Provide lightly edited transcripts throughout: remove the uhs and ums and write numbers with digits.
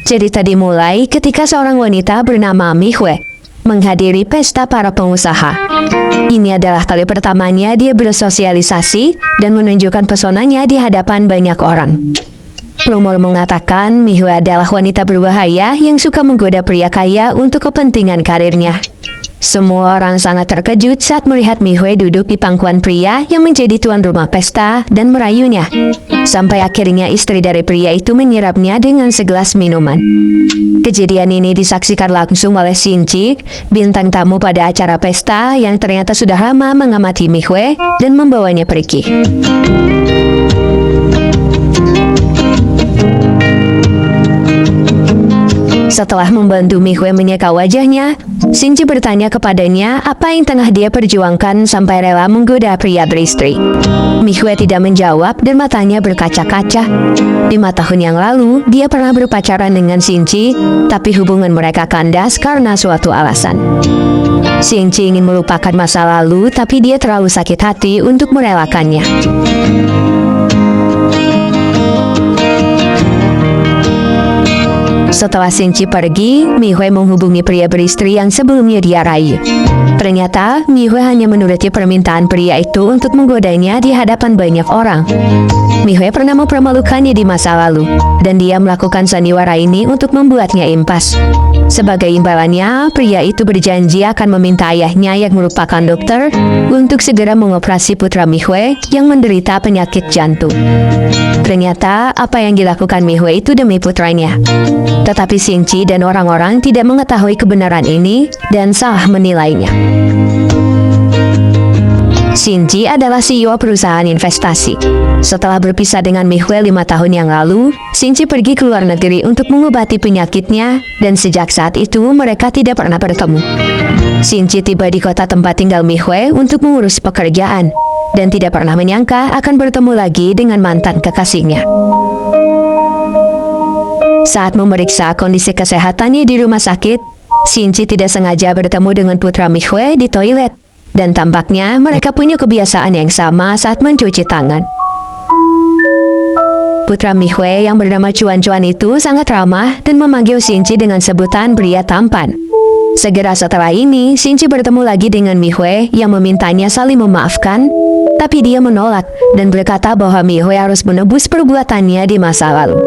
Cerita dimulai ketika seorang wanita bernama Mihue menghadiri pesta para pengusaha. Ini adalah kali pertamanya dia bersosialisasi dan menunjukkan pesonanya di hadapan banyak orang. Rumor mengatakan Mihue adalah wanita berbahaya yang suka menggoda pria kaya untuk kepentingan karirnya. Semua orang sangat terkejut saat melihat Mihue duduk di pangkuan pria yang menjadi tuan rumah pesta dan merayunya. Sampai akhirnya istri dari pria itu menyirapnya dengan segelas minuman. Kejadian ini disaksikan langsung oleh Shinji, bintang tamu pada acara pesta yang ternyata sudah lama mengamati Mihue dan membawanya pergi. Setelah membantu Mihue menyeka wajahnya, Shinji bertanya kepadanya apa yang tengah dia perjuangkan sampai rela menggoda pria beristri. Mihue tidak menjawab dan matanya berkaca-kaca. 5 tahun yang lalu, dia pernah berpacaran dengan Shinji, tapi hubungan mereka kandas karena suatu alasan. Shinji ingin melupakan masa lalu, tapi dia terlalu sakit hati untuk merelakannya. Setelah Shinji pergi, Mihue menghubungi pria beristri yang sebelumnya dia rayu. Ternyata, Mihue hanya menuruti permintaan pria itu untuk menggodanya di hadapan banyak orang. Mihue pernah mempermalukannya di masa lalu, dan dia melakukan sandiwara ini untuk membuatnya impas. Sebagai imbalannya, pria itu berjanji akan meminta ayahnya yang merupakan dokter untuk segera mengoperasi putra Mihue yang menderita penyakit jantung. Ternyata, apa yang dilakukan Mihue itu demi putranya. Tetapi Shinji dan orang-orang tidak mengetahui kebenaran ini dan salah menilainya. Shinji adalah CEO perusahaan investasi. Setelah berpisah dengan Mihue 5 tahun yang lalu, Shinji pergi ke luar negeri untuk mengobati penyakitnya, dan sejak saat itu mereka tidak pernah bertemu. Shinji tiba di kota tempat tinggal Mihue untuk mengurus pekerjaan, dan tidak pernah menyangka akan bertemu lagi dengan mantan kekasihnya. Saat memeriksa kondisi kesehatannya di rumah sakit, Shinji tidak sengaja bertemu dengan putra Mihue di toilet, dan tampaknya mereka punya kebiasaan yang sama saat mencuci tangan. Putra Mihue yang bernama Cuan-Cuan itu sangat ramah dan memanggil Shinji dengan sebutan pria tampan. Segera setelah ini, Shinji bertemu lagi dengan Mihue yang memintanya saling memaafkan, tapi dia menolak dan berkata bahwa Mihue harus menebus perbuatannya di masa lalu.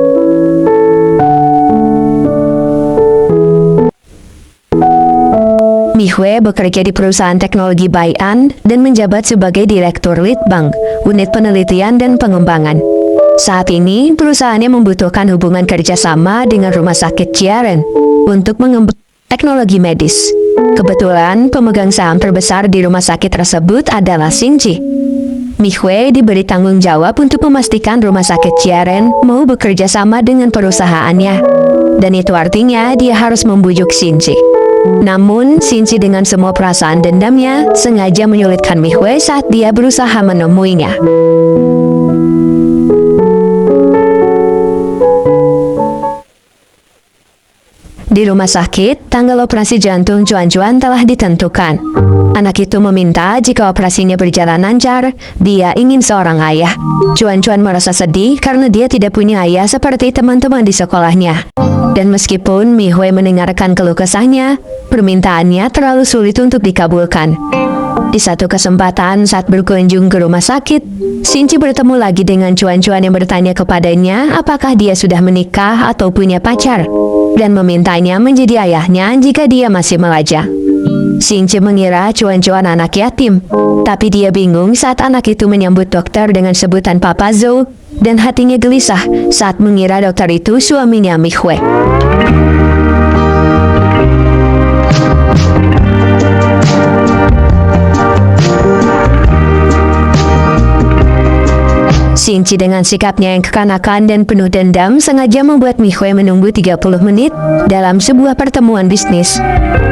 Mihue bekerja di perusahaan teknologi Baian dan menjabat sebagai Direktur Litbang, Unit Penelitian dan Pengembangan. Saat ini, perusahaannya membutuhkan hubungan kerjasama dengan Rumah Sakit Jiaren untuk mengembangkan teknologi medis. Kebetulan, pemegang saham terbesar di rumah sakit tersebut adalah Shinji. Mihue diberi tanggung jawab untuk memastikan Rumah Sakit Jiaren mau bekerja sama dengan perusahaannya. Dan itu artinya dia harus membujuk Shinji. Namun, Shinji dengan semua perasaan dendamnya sengaja menyulitkan Mihue saat dia berusaha menemuinya. Di rumah sakit, tanggal operasi jantung Cuan-Cuan telah ditentukan. Anak itu meminta jika operasinya berjalan lancar, dia ingin seorang ayah. Cuan-Cuan merasa sedih karena dia tidak punya ayah seperti teman-teman di sekolahnya. Dan meskipun Mihue mendengarkan keluh kesahnya, permintaannya terlalu sulit untuk dikabulkan. Di satu kesempatan saat berkunjung ke rumah sakit, Shinji bertemu lagi dengan Cuan-Cuan yang bertanya kepadanya apakah dia sudah menikah atau punya pacar, dan memintanya menjadi ayahnya jika dia masih melajang. Shinji mengira Cuan-Cuan anak yatim, tapi dia bingung saat anak itu menyambut dokter dengan sebutan Papa Zou, dan hatinya gelisah saat mengira dokter itu suaminya Mihue. Shinji dengan sikapnya yang kekanakan dan penuh dendam sengaja membuat Mihue menunggu 30 menit dalam sebuah pertemuan bisnis.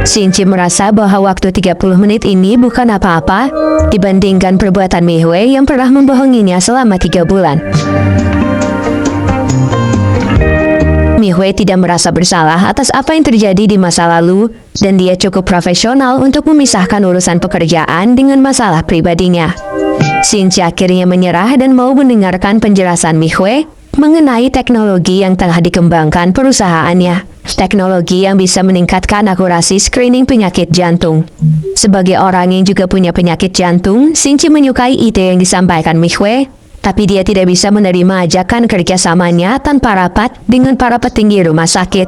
Shinji merasa bahwa waktu 30 menit ini bukan apa-apa dibandingkan perbuatan Mihue yang pernah membohonginya selama 3 bulan. Mihue tidak merasa bersalah atas apa yang terjadi di masa lalu, dan dia cukup profesional untuk memisahkan urusan pekerjaan dengan masalah pribadinya. Shinji akhirnya menyerah dan mau mendengarkan penjelasan Mihue mengenai teknologi yang tengah dikembangkan perusahaannya. Teknologi yang bisa meningkatkan akurasi screening penyakit jantung. Sebagai orang yang juga punya penyakit jantung, Xinqi menyukai ide yang disampaikan Mihue, tapi dia tidak bisa menerima ajakan kerjasamanya tanpa rapat dengan para petinggi rumah sakit.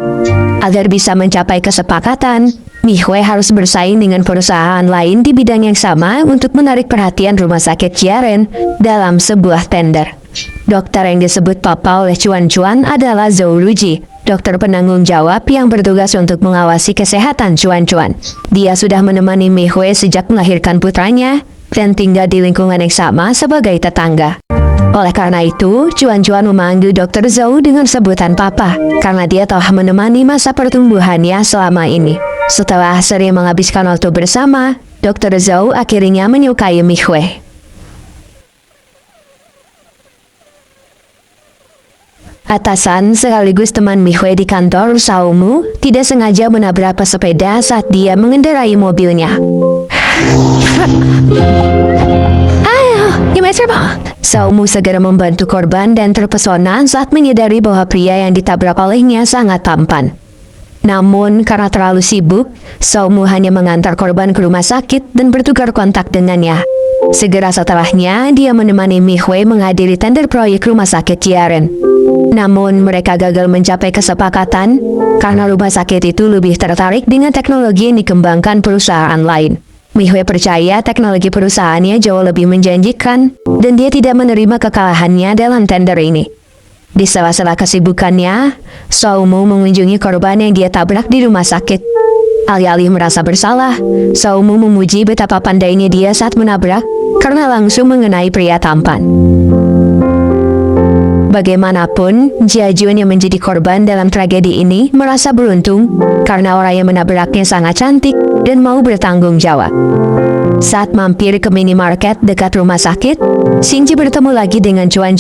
Agar bisa mencapai kesepakatan, Mihue harus bersaing dengan perusahaan lain di bidang yang sama untuk menarik perhatian rumah sakit Jiaren dalam sebuah tender. Dokter yang disebut Papa oleh Chuan adalah Zhou Ruji, dokter penanggung jawab yang bertugas untuk mengawasi kesehatan Chuan. Dia sudah menemani Mihue sejak melahirkan putranya dan tinggal di lingkungan yang sama sebagai tetangga. Oleh karena itu, Chuan memanggil Dr. Zhou dengan sebutan Papa, karena dia telah menemani masa pertumbuhannya selama ini. Setelah sering menghabiskan waktu bersama, Dr. Zhou akhirnya menyukai Mihue. Atasan sekaligus teman Mihue di kantor Saumu tidak sengaja menabrak pesepeda saat dia mengendarai mobilnya. Ayo, gimana coba? Saumu segera membantu korban dan terpesona saat menyadari bahwa pria yang ditabrak olehnya sangat tampan. Namun, karena terlalu sibuk, Saumu hanya mengantar korban ke rumah sakit dan bertukar kontak dengannya. Segera setelahnya, dia menemani Mihue menghadiri tender proyek rumah sakit Jiaren. Namun, mereka gagal mencapai kesepakatan karena rumah sakit itu lebih tertarik dengan teknologi yang dikembangkan perusahaan lain. Mihue percaya teknologi perusahaannya jauh lebih menjanjikan dan dia tidak menerima kekalahannya dalam tender ini. Di sela-sela kesibukannya, Saumu mengunjungi korban yang dia tabrak di rumah sakit. Alih-alih merasa bersalah, Saumu memuji betapa pandainya dia saat menabrak karena langsung mengenai pria tampan. Bagaimanapun, Jia Jun yang menjadi korban dalam tragedi ini merasa beruntung karena orang yang menabraknya sangat cantik dan mau bertanggung jawab. Saat mampir ke minimarket dekat rumah sakit, Xinqi bertemu lagi dengan Chuan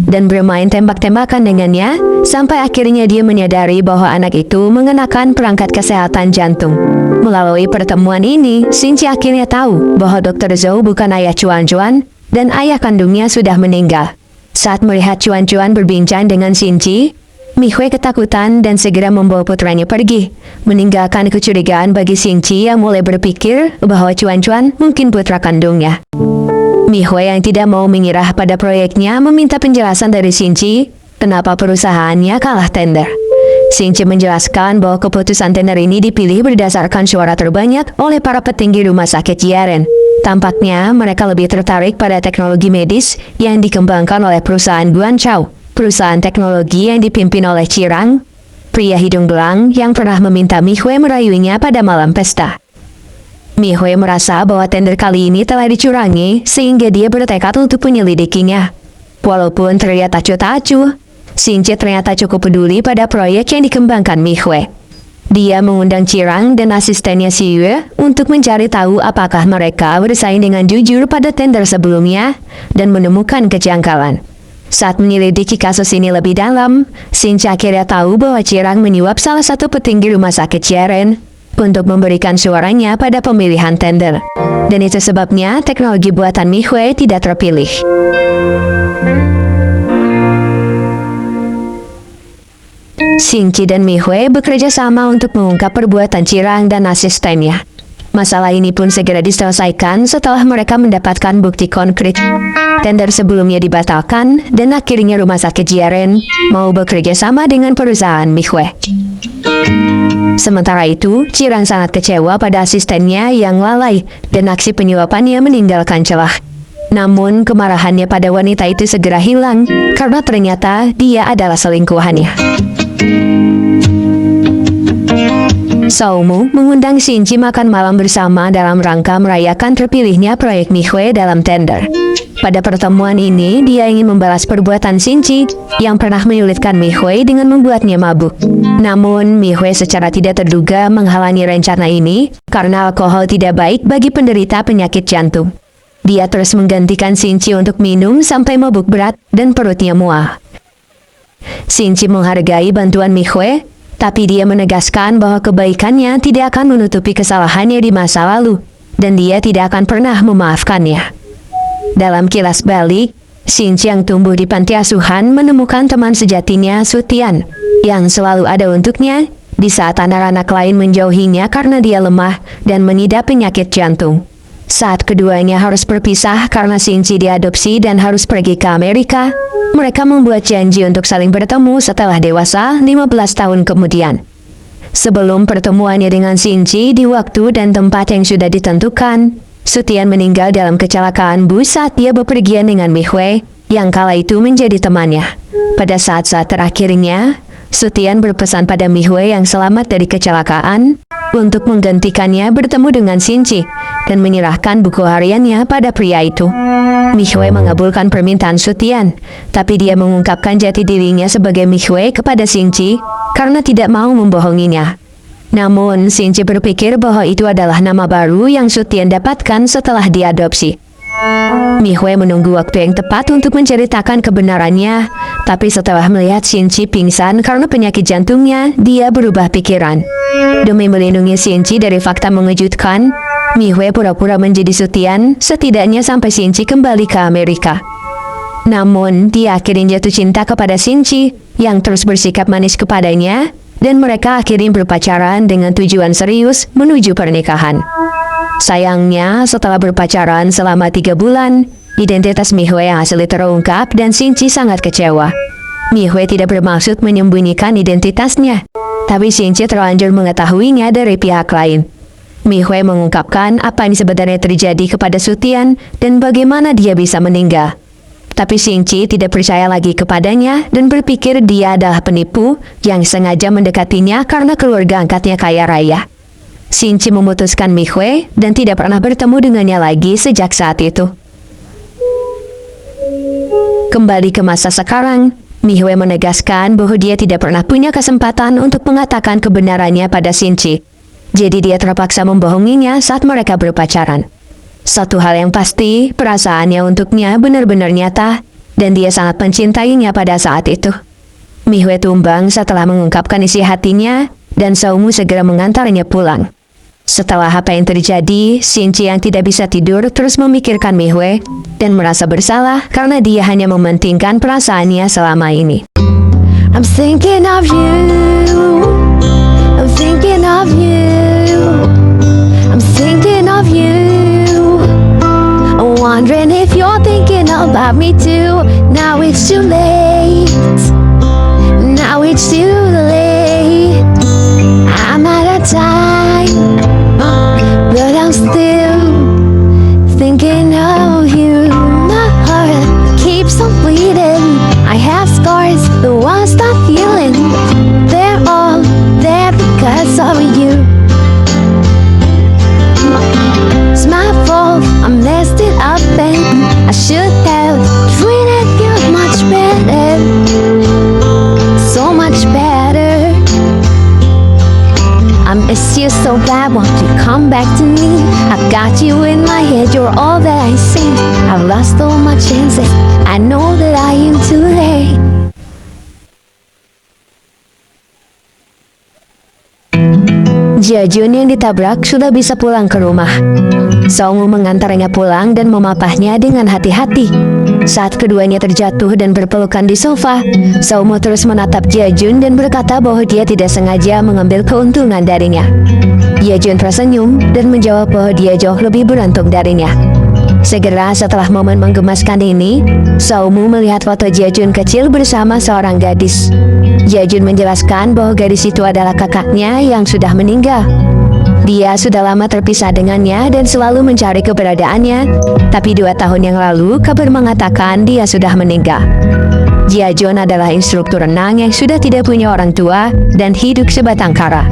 dan bermain tembak-tembakan dengannya sampai akhirnya dia menyadari bahwa anak itu mengenakan perangkat kesehatan jantung. Melalui pertemuan ini, Xinqi akhirnya tahu bahwa Dr. Zhou bukan ayah Chuan dan ayah kandungnya sudah meninggal. Saat melihat Chuan berbincang dengan Xinqi, Mihue ketakutan dan segera membawa putranya pergi, meninggalkan kecurigaan bagi Xinqi yang mulai berpikir bahwa Chuan mungkin putra kandungnya. Mihue yang tidak mau menyerah pada proyeknya meminta penjelasan dari Xinqi kenapa perusahaannya kalah tender. Xinqi menjelaskan bahwa keputusan tender ini dipilih berdasarkan suara terbanyak oleh para petinggi rumah sakit Jiaren. Tampaknya mereka lebih tertarik pada teknologi medis yang dikembangkan oleh perusahaan Guanchao, perusahaan teknologi yang dipimpin oleh Qirang, pria hidung belang yang pernah meminta Mihue merayunya pada malam pesta. Mihue merasa bahwa tender kali ini telah dicurangi sehingga dia bertekad untuk menyelidikinya. Walaupun terlihat acuh-acuh, Xinqi ternyata cukup peduli pada proyek yang dikembangkan Mihue. Dia mengundang Qirang dan asistennya Xiyue untuk mencari tahu apakah mereka bersaing dengan jujur pada tender sebelumnya dan menemukan kejanggalan. Saat menyelidiki kasus ini lebih dalam, Xinqi akhirnya tahu bahwa Qirang menyuap salah satu petinggi rumah sakit Jiaren untuk memberikan suaranya pada pemilihan tender. Dan itu sebabnya teknologi buatan Mihue tidak terpilih. Xinqi dan Mihue bekerja sama untuk mengungkap perbuatan Qirang dan asistennya. Masalah ini pun segera diselesaikan setelah mereka mendapatkan bukti konkret. Tender sebelumnya dibatalkan dan akhirnya rumah sakit Jiaren mau bekerja sama dengan perusahaan Mihue. Sementara itu, Qirang sangat kecewa pada asistennya yang lalai dan aksi penyuapannya meninggalkan celah. Namun, kemarahannya pada wanita itu segera hilang karena ternyata dia adalah selingkuhannya. Saumu mengundang Xinqi makan malam bersama dalam rangka merayakan terpilihnya proyek Mihue dalam tender. Pada pertemuan ini, dia ingin membalas perbuatan Xinqi yang pernah menyulitkan Mihue dengan membuatnya mabuk. Namun, Mihue secara tidak terduga menghalangi rencana ini karena alkohol tidak baik bagi penderita penyakit jantung. Dia terus menggantikan Xinqi untuk minum sampai mabuk berat dan perutnya mual. Xinqi menghargai bantuan Mihue, tapi dia menegaskan bahwa kebaikannya tidak akan menutupi kesalahannya di masa lalu, dan dia tidak akan pernah memaafkannya. Dalam kilas balik, Xinci yang tumbuh di panti asuhan menemukan teman sejatinya Su Tian yang selalu ada untuknya di saat anak-anak lain menjauhinya karena dia lemah dan mengidap penyakit jantung. Saat keduanya harus berpisah karena Xinci diadopsi dan harus pergi ke Amerika, mereka membuat janji untuk saling bertemu setelah dewasa 15 tahun kemudian. Sebelum pertemuannya dengan Xinci di waktu dan tempat yang sudah ditentukan, Su Tian meninggal dalam kecelakaan bus saat dia bepergian dengan Mi Hui yang kala itu menjadi temannya. Pada saat-saat terakhirnya, Su Tian berpesan pada Mi Hui yang selamat dari kecelakaan untuk menggantikannya bertemu dengan Xinci dan menyerahkan buku hariannya pada pria itu. Mi Hui mengabulkan permintaan Su Tian, tapi dia mengungkapkan jati dirinya sebagai Mi Hui kepada Xinci karena tidak mau membohonginya. Namun, Xinci berpikir bahwa itu adalah nama baru yang Su Tian dapatkan setelah diadopsi. Mi Hui menunggu waktu yang tepat untuk menceritakan kebenarannya, tapi setelah melihat Xinci pingsan karena penyakit jantungnya, dia berubah pikiran. Demi melindungi Xinci dari fakta mengejutkan, Mi Hui pura-pura menjadi Su Tian setidaknya sampai Xinci kembali ke Amerika. Namun, dia akhirnya jatuh cinta kepada Xinci yang terus bersikap manis kepadanya, dan mereka akhirnya berpacaran dengan tujuan serius menuju pernikahan. Sayangnya, setelah berpacaran selama 3 bulan, identitas Mi Hui yang asli terungkap dan Xinci sangat kecewa. Mi Hui tidak bermaksud menyembunyikan identitasnya, tapi Xinci terlanjur mengetahuinya dari pihak lain. Mi Hui mengungkapkan apa yang sebenarnya terjadi kepada Su Tian dan bagaimana dia bisa meninggal. Tapi Xinci tidak percaya lagi kepadanya dan berpikir dia adalah penipu yang sengaja mendekatinya karena keluarga angkatnya kaya raya. Xinci memutuskan Mi Hui dan tidak pernah bertemu dengannya lagi sejak saat itu. Kembali ke masa sekarang, Mi Hui menegaskan bahwa dia tidak pernah punya kesempatan untuk mengatakan kebenarannya pada Xinci. Jadi dia terpaksa membohonginya saat mereka berpacaran. Satu hal yang pasti, perasaannya untuknya benar-benar nyata, dan dia sangat mencintainya pada saat itu. Mi Hui tumbang setelah mengungkapkan isi hatinya, dan Saumu segera mengantarnya pulang. Setelah apa yang terjadi, Xinci yang tidak bisa tidur terus memikirkan Mi Hui, dan merasa bersalah karena dia hanya mementingkan perasaannya selama ini. I'm thinking of you, I'm thinking of you, I'm thinking of you. Wondering if you're thinking about me too. Now it's too late. Now it's too late. I'm out of time, but I'm still thinking of you. My heart keeps on bleeding. I have scars, the ones not healing. They're all there because of you. It's my fault, I messed it up and I should have treated you much better, so much better. I miss you so bad, won't you come back to me? I've got you in my head, you're all that I see. I've lost all my chances, I know that I am too late. Jiajun yang ditabrak sudah bisa pulang ke rumah. Saumu mengantarnya pulang dan memapahnya dengan hati-hati. Saat keduanya terjatuh dan berpelukan di sofa, Saumu terus menatap Jiajun dan berkata bahwa dia tidak sengaja mengambil keuntungan darinya. Jiajun tersenyum dan menjawab bahwa dia jauh lebih beruntung darinya. Segera setelah momen menggemaskan ini, Saumu melihat foto Jiajun kecil bersama seorang gadis. Jiajun menjelaskan bahwa gadis itu adalah kakaknya yang sudah meninggal. Dia sudah lama terpisah dengannya dan selalu mencari keberadaannya, tapi 2 tahun yang lalu kabar mengatakan dia sudah meninggal. Jiajun adalah instruktur renang yang sudah tidak punya orang tua dan hidup sebatang kara.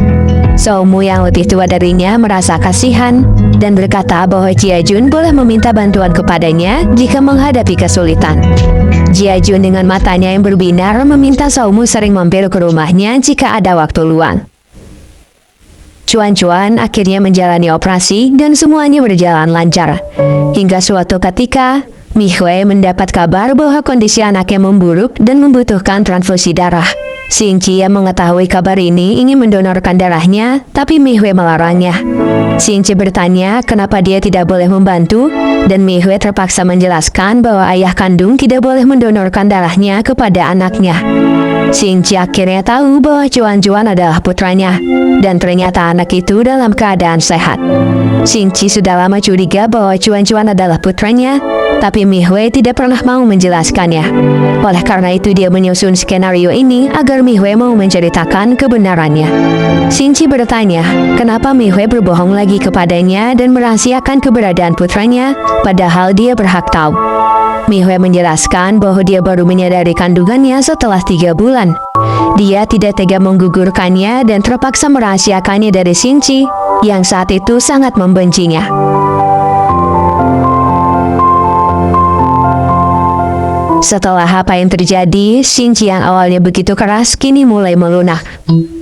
Saumu yang lebih tua darinya merasa kasihan dan berkata bahwa Jiajun boleh meminta bantuan kepadanya jika menghadapi kesulitan. Jiajun dengan matanya yang berbinar meminta Saumu sering mampir ke rumahnya jika ada waktu luang. Cuan-cuan akhirnya menjalani operasi dan semuanya berjalan lancar. Hingga suatu ketika, Mi Hui mendapat kabar bahwa kondisi anaknya memburuk dan membutuhkan transfusi darah. Xinci yang mengetahui kabar ini ingin mendonorkan darahnya, tapi Mi Hui melarangnya. Xinci bertanya kenapa dia tidak boleh membantu, dan Mihue terpaksa menjelaskan bahwa ayah kandung tidak boleh mendonorkan darahnya kepada anaknya. Xingqi akhirnya tahu bahwa Juan adalah putranya, dan ternyata anak itu dalam keadaan sehat. Xingqi sudah lama curiga bahwa Juan adalah putranya, tapi Mihue tidak pernah mau menjelaskannya. Oleh karena itu dia menyusun skenario ini agar Mihue mau menceritakan kebenarannya. Xingqi bertanya, kenapa Mihue berbohong lagi kepadanya dan merahasiakan keberadaan putranya, padahal dia berhak tahu. Mihue menjelaskan bahwa dia baru menyadari kandungannya setelah 3 bulan. Dia tidak tega menggugurkannya dan terpaksa merahasiakannya dari Xingqi, yang saat itu sangat membencinya. Setelah apa yang terjadi, Xingqi yang awalnya begitu keras kini mulai melunak.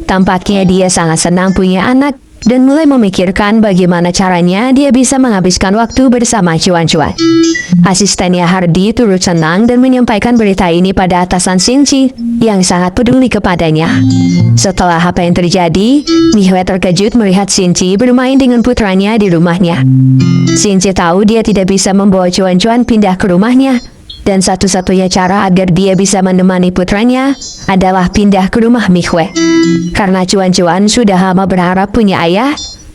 Tampaknya dia sangat senang punya anak dan mulai memikirkan bagaimana caranya dia bisa menghabiskan waktu bersama Juan. Asistennya Hardy turut senang dan menyampaikan berita ini pada atasan Xingqi yang sangat peduli kepadanya. Setelah apa yang terjadi, Mihue terkejut melihat Xingqi bermain dengan putranya di rumahnya. Xingqi tahu dia tidak bisa membawa Juan pindah ke rumahnya, dan satu-satunya cara agar dia bisa menemani putranya adalah pindah ke rumah Mihue. Karena Juan sudah lama berharap punya ayah,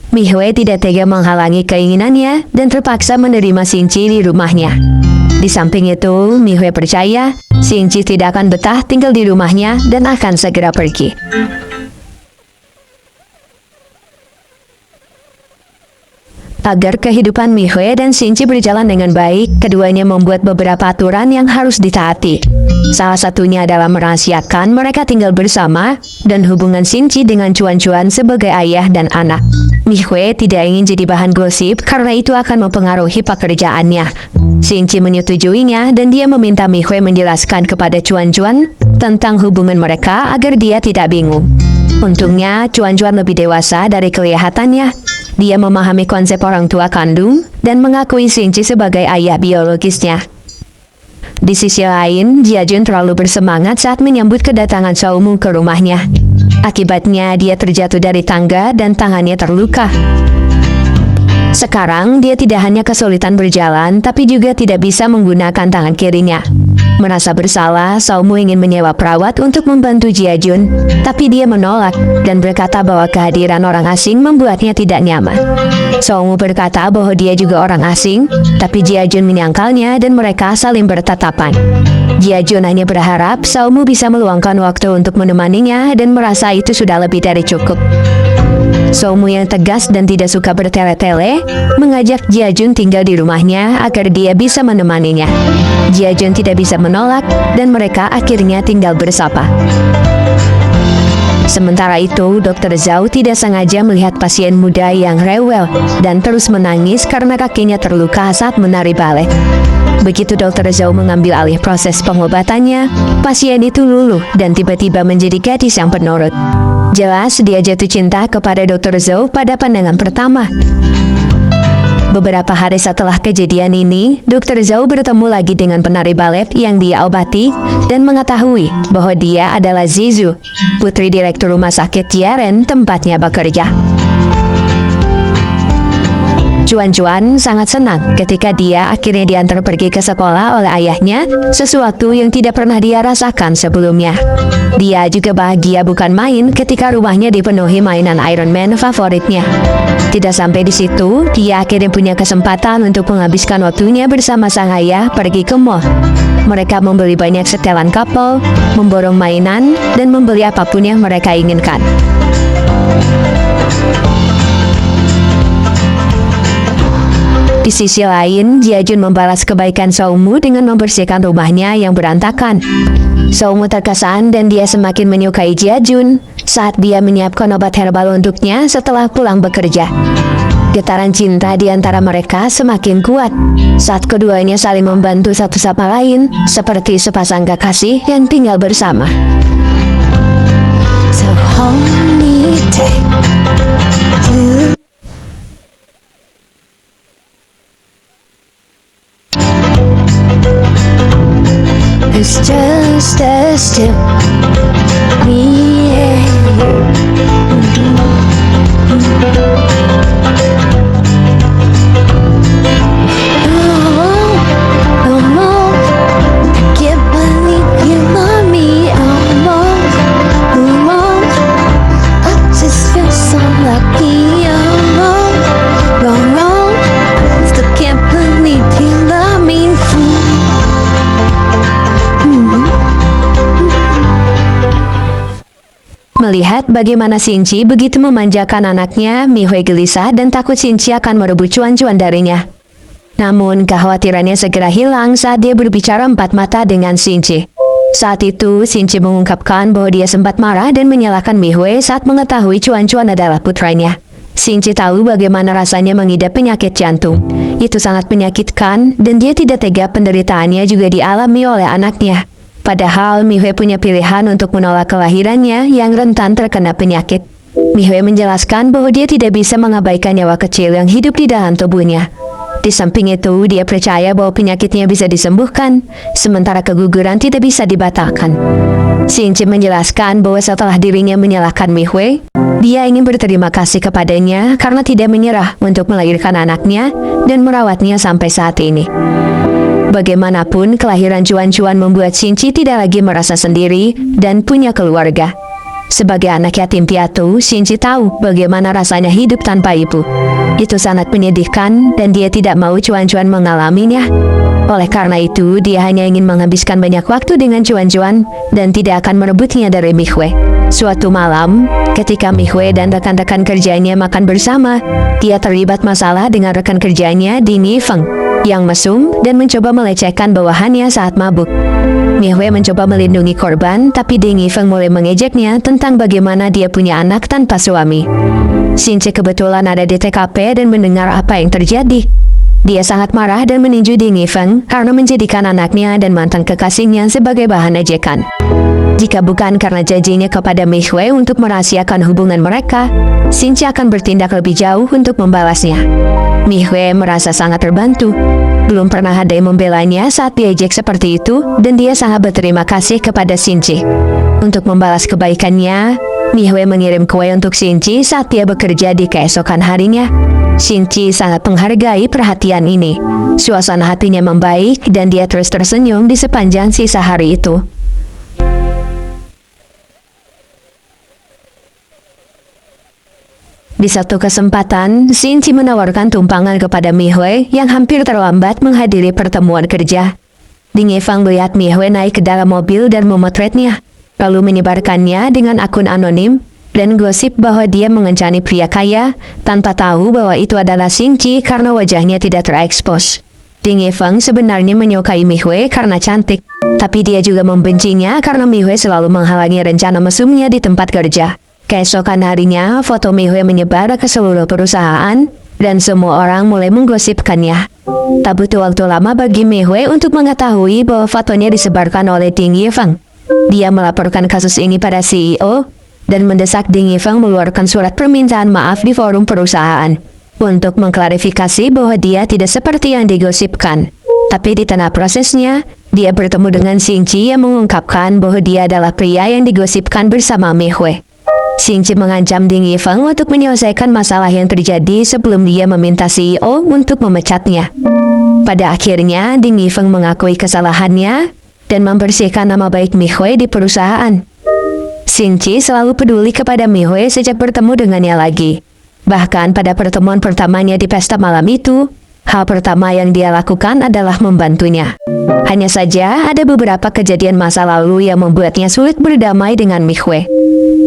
Mihue tidak tega menghalangi keinginannya dan terpaksa menerima Xingqi di rumahnya. Di samping itu, Mihue percaya Xingqi tidak akan betah tinggal di rumahnya dan akan segera pergi. Agar kehidupan Mihue dan Xingqi berjalan dengan baik, keduanya membuat beberapa aturan yang harus ditaati. Salah satunya adalah merahasiakan mereka tinggal bersama dan hubungan Xingqi dengan Juan sebagai ayah dan anak. Mihue tidak ingin jadi bahan gosip karena itu akan mempengaruhi pekerjaannya. Xingqi menyetujuinya dan dia meminta Mihue menjelaskan kepada Juan tentang hubungan mereka agar dia tidak bingung. Untungnya, Juan lebih dewasa dari kelihatannya. Dia memahami konsep orang tua kandung dan mengakui Xingqi sebagai ayah biologisnya. Di sisi lain, Jiajun terlalu bersemangat saat menyambut kedatangan Xiaomu ke rumahnya. Akibatnya, dia terjatuh dari tangga dan tangannya terluka. Sekarang, dia tidak hanya kesulitan berjalan, tapi juga tidak bisa menggunakan tangan kirinya. Merasa bersalah, Xiaomu ingin menyewa perawat untuk membantu Jiajun, tapi dia menolak dan berkata bahwa kehadiran orang asing membuatnya tidak nyaman. Xiaomu berkata bahwa dia juga orang asing, tapi Jiajun menyangkalnya dan mereka saling bertatapan. Jiajun hanya berharap Xiaomu bisa meluangkan waktu untuk menemaninya dan merasa itu sudah lebih dari cukup. Xiaomu yang tegas dan tidak suka bertele-tele mengajak Jiajun tinggal di rumahnya agar dia bisa menemaninya. Jiajun tidak bisa menolak dan mereka akhirnya tinggal bersama. Sementara itu, Dr. Zhao tidak sengaja melihat pasien muda yang rewel dan terus menangis karena kakinya terluka saat menari balet. Begitu Dr. Zhao mengambil alih proses pengobatannya, pasien itu luluh dan tiba-tiba menjadi gadis yang penurut. Jelas dia jatuh cinta kepada Dr. Zhao pada pandangan pertama. Beberapa hari setelah kejadian ini, Dr. Zhao bertemu lagi dengan penari balet yang dia obati dan mengetahui bahwa dia adalah Zizu, putri direktur rumah sakit Jiaren tempatnya bekerja. Juan sangat senang ketika dia akhirnya diantar pergi ke sekolah oleh ayahnya, sesuatu yang tidak pernah dia rasakan sebelumnya. Dia juga bahagia bukan main ketika rumahnya dipenuhi mainan Iron Man favoritnya. Tidak sampai di situ, dia akhirnya punya kesempatan untuk menghabiskan waktunya bersama sang ayah pergi ke mall. Mereka membeli banyak setelan couple, memborong mainan, dan membeli apapun yang mereka inginkan. Di sisi lain, Jiajun membalas kebaikan Xiaomu dengan membersihkan rumahnya yang berantakan. Xiaomu terkesan dan dia semakin menyukai Jiajun saat dia menyiapkan obat herbal untuknya setelah pulang bekerja. Getaran cinta di antara mereka semakin kuat saat keduanya saling membantu satu sama lain seperti sepasang kekasih yang tinggal bersama. So hold me tight. It's just us two, me and you. Oh. melihat bagaimana Xinji begitu memanjakan anaknya, Mihue gelisah dan takut Xinji akan merebut cuan-cuan darinya. Namun kekhawatirannya segera hilang saat dia berbicara empat mata dengan Xinji. Saat itu, Xinji mengungkapkan bahwa dia sempat marah dan menyalahkan Mihue saat mengetahui cuan-cuan adalah putranya. Xinji tahu bagaimana rasanya mengidap penyakit jantung. Itu sangat menyakitkan dan dia tidak tega penderitaannya juga dialami oleh anaknya. Padahal Mihue punya pilihan untuk menolak kelahirannya yang rentan terkena penyakit. Mihue menjelaskan bahwa dia tidak bisa mengabaikan nyawa kecil yang hidup di dalam tubuhnya. Di samping itu, dia percaya bahwa penyakitnya bisa disembuhkan, sementara keguguran tidak bisa dibatalkan. Xinji menjelaskan bahwa setelah dirinya menyalahkan Mihue, dia ingin berterima kasih kepadanya karena tidak menyerah untuk melahirkan anaknya dan merawatnya sampai saat ini. Bagaimanapun, kelahiran Cuan-Cuan membuat Xinji tidak lagi merasa sendiri dan punya keluarga. Sebagai anak yatim piatu, Xinji tahu bagaimana rasanya hidup tanpa ibu. Itu sangat menyedihkan dan dia tidak mau Cuan-Cuan mengalaminya. Oleh karena itu, dia hanya ingin menghabiskan banyak waktu dengan Cuan-Cuan dan tidak akan merebutnya dari Mihue. Suatu malam, ketika Mihue dan rekan-rekan kerjanya makan bersama, dia terlibat masalah dengan rekan kerjanya, Ding Yifeng, yang mesum dan mencoba melecehkan bawahannya saat mabuk. Mihue mencoba melindungi korban, tapi Ding Yifeng mulai mengejeknya tentang bagaimana dia punya anak tanpa suami. Xinji kebetulan ada di TKP dan mendengar apa yang terjadi. Dia sangat marah dan meninju Ding Yifeng karena menjadikan anaknya dan mantan kekasihnya sebagai bahan ejekan. Jika bukan karena janjinya kepada Mihue untuk merahasiakan hubungan mereka, Xinji akan bertindak lebih jauh untuk membalasnya. Mihue merasa sangat terbantu. Belum pernah ada yang membelanya saat diejek seperti itu, dan dia sangat berterima kasih kepada Xinji. Untuk membalas kebaikannya, Mihue mengirim kue untuk Xinji saat dia bekerja di keesokan harinya. Xinji sangat menghargai perhatian ini. Suasana hatinya membaik dan dia terus tersenyum di sepanjang sisa hari itu. Di satu kesempatan, Xinji menawarkan tumpangan kepada Mihue yang hampir terlambat menghadiri pertemuan kerja. Ding Yifeng melihat Mihue naik ke dalam mobil dan memotretnya, lalu menyebarkannya dengan akun anonim dan gosip bahwa dia mengencani pria kaya tanpa tahu bahwa itu adalah Xinji karena wajahnya tidak terekspos. Ding Yifeng sebenarnya menyukai Mihue karena cantik, tapi dia juga membencinya karena Mihue selalu menghalangi rencana mesumnya di tempat kerja. Keesokan harinya, foto Mihue menyebar ke seluruh perusahaan dan semua orang mulai menggosipkannya. Tak butuh waktu lama bagi Mihue untuk mengetahui bahwa fotonya disebarkan oleh Ding Yifeng. Dia melaporkan kasus ini pada CEO dan mendesak Ding Yifeng mengeluarkan surat permintaan maaf di forum perusahaan untuk mengklarifikasi bahwa dia tidak seperti yang digosipkan. Tapi di tengah prosesnya, dia bertemu dengan Xinji yang mengungkapkan bahwa dia adalah pria yang digosipkan bersama Mihue. Xinji mengancam Ding Yifeng untuk menyelesaikan masalah yang terjadi sebelum dia meminta CEO untuk memecatnya. Pada akhirnya, Ding Yifeng mengakui kesalahannya dan membersihkan nama baik Mihue di perusahaan. Xinji selalu peduli kepada Mihue sejak bertemu dengannya lagi. Bahkan pada pertemuan pertamanya di pesta malam itu, hal pertama yang dia lakukan adalah membantunya. Hanya saja ada beberapa kejadian masa lalu yang membuatnya sulit berdamai dengan Mihue.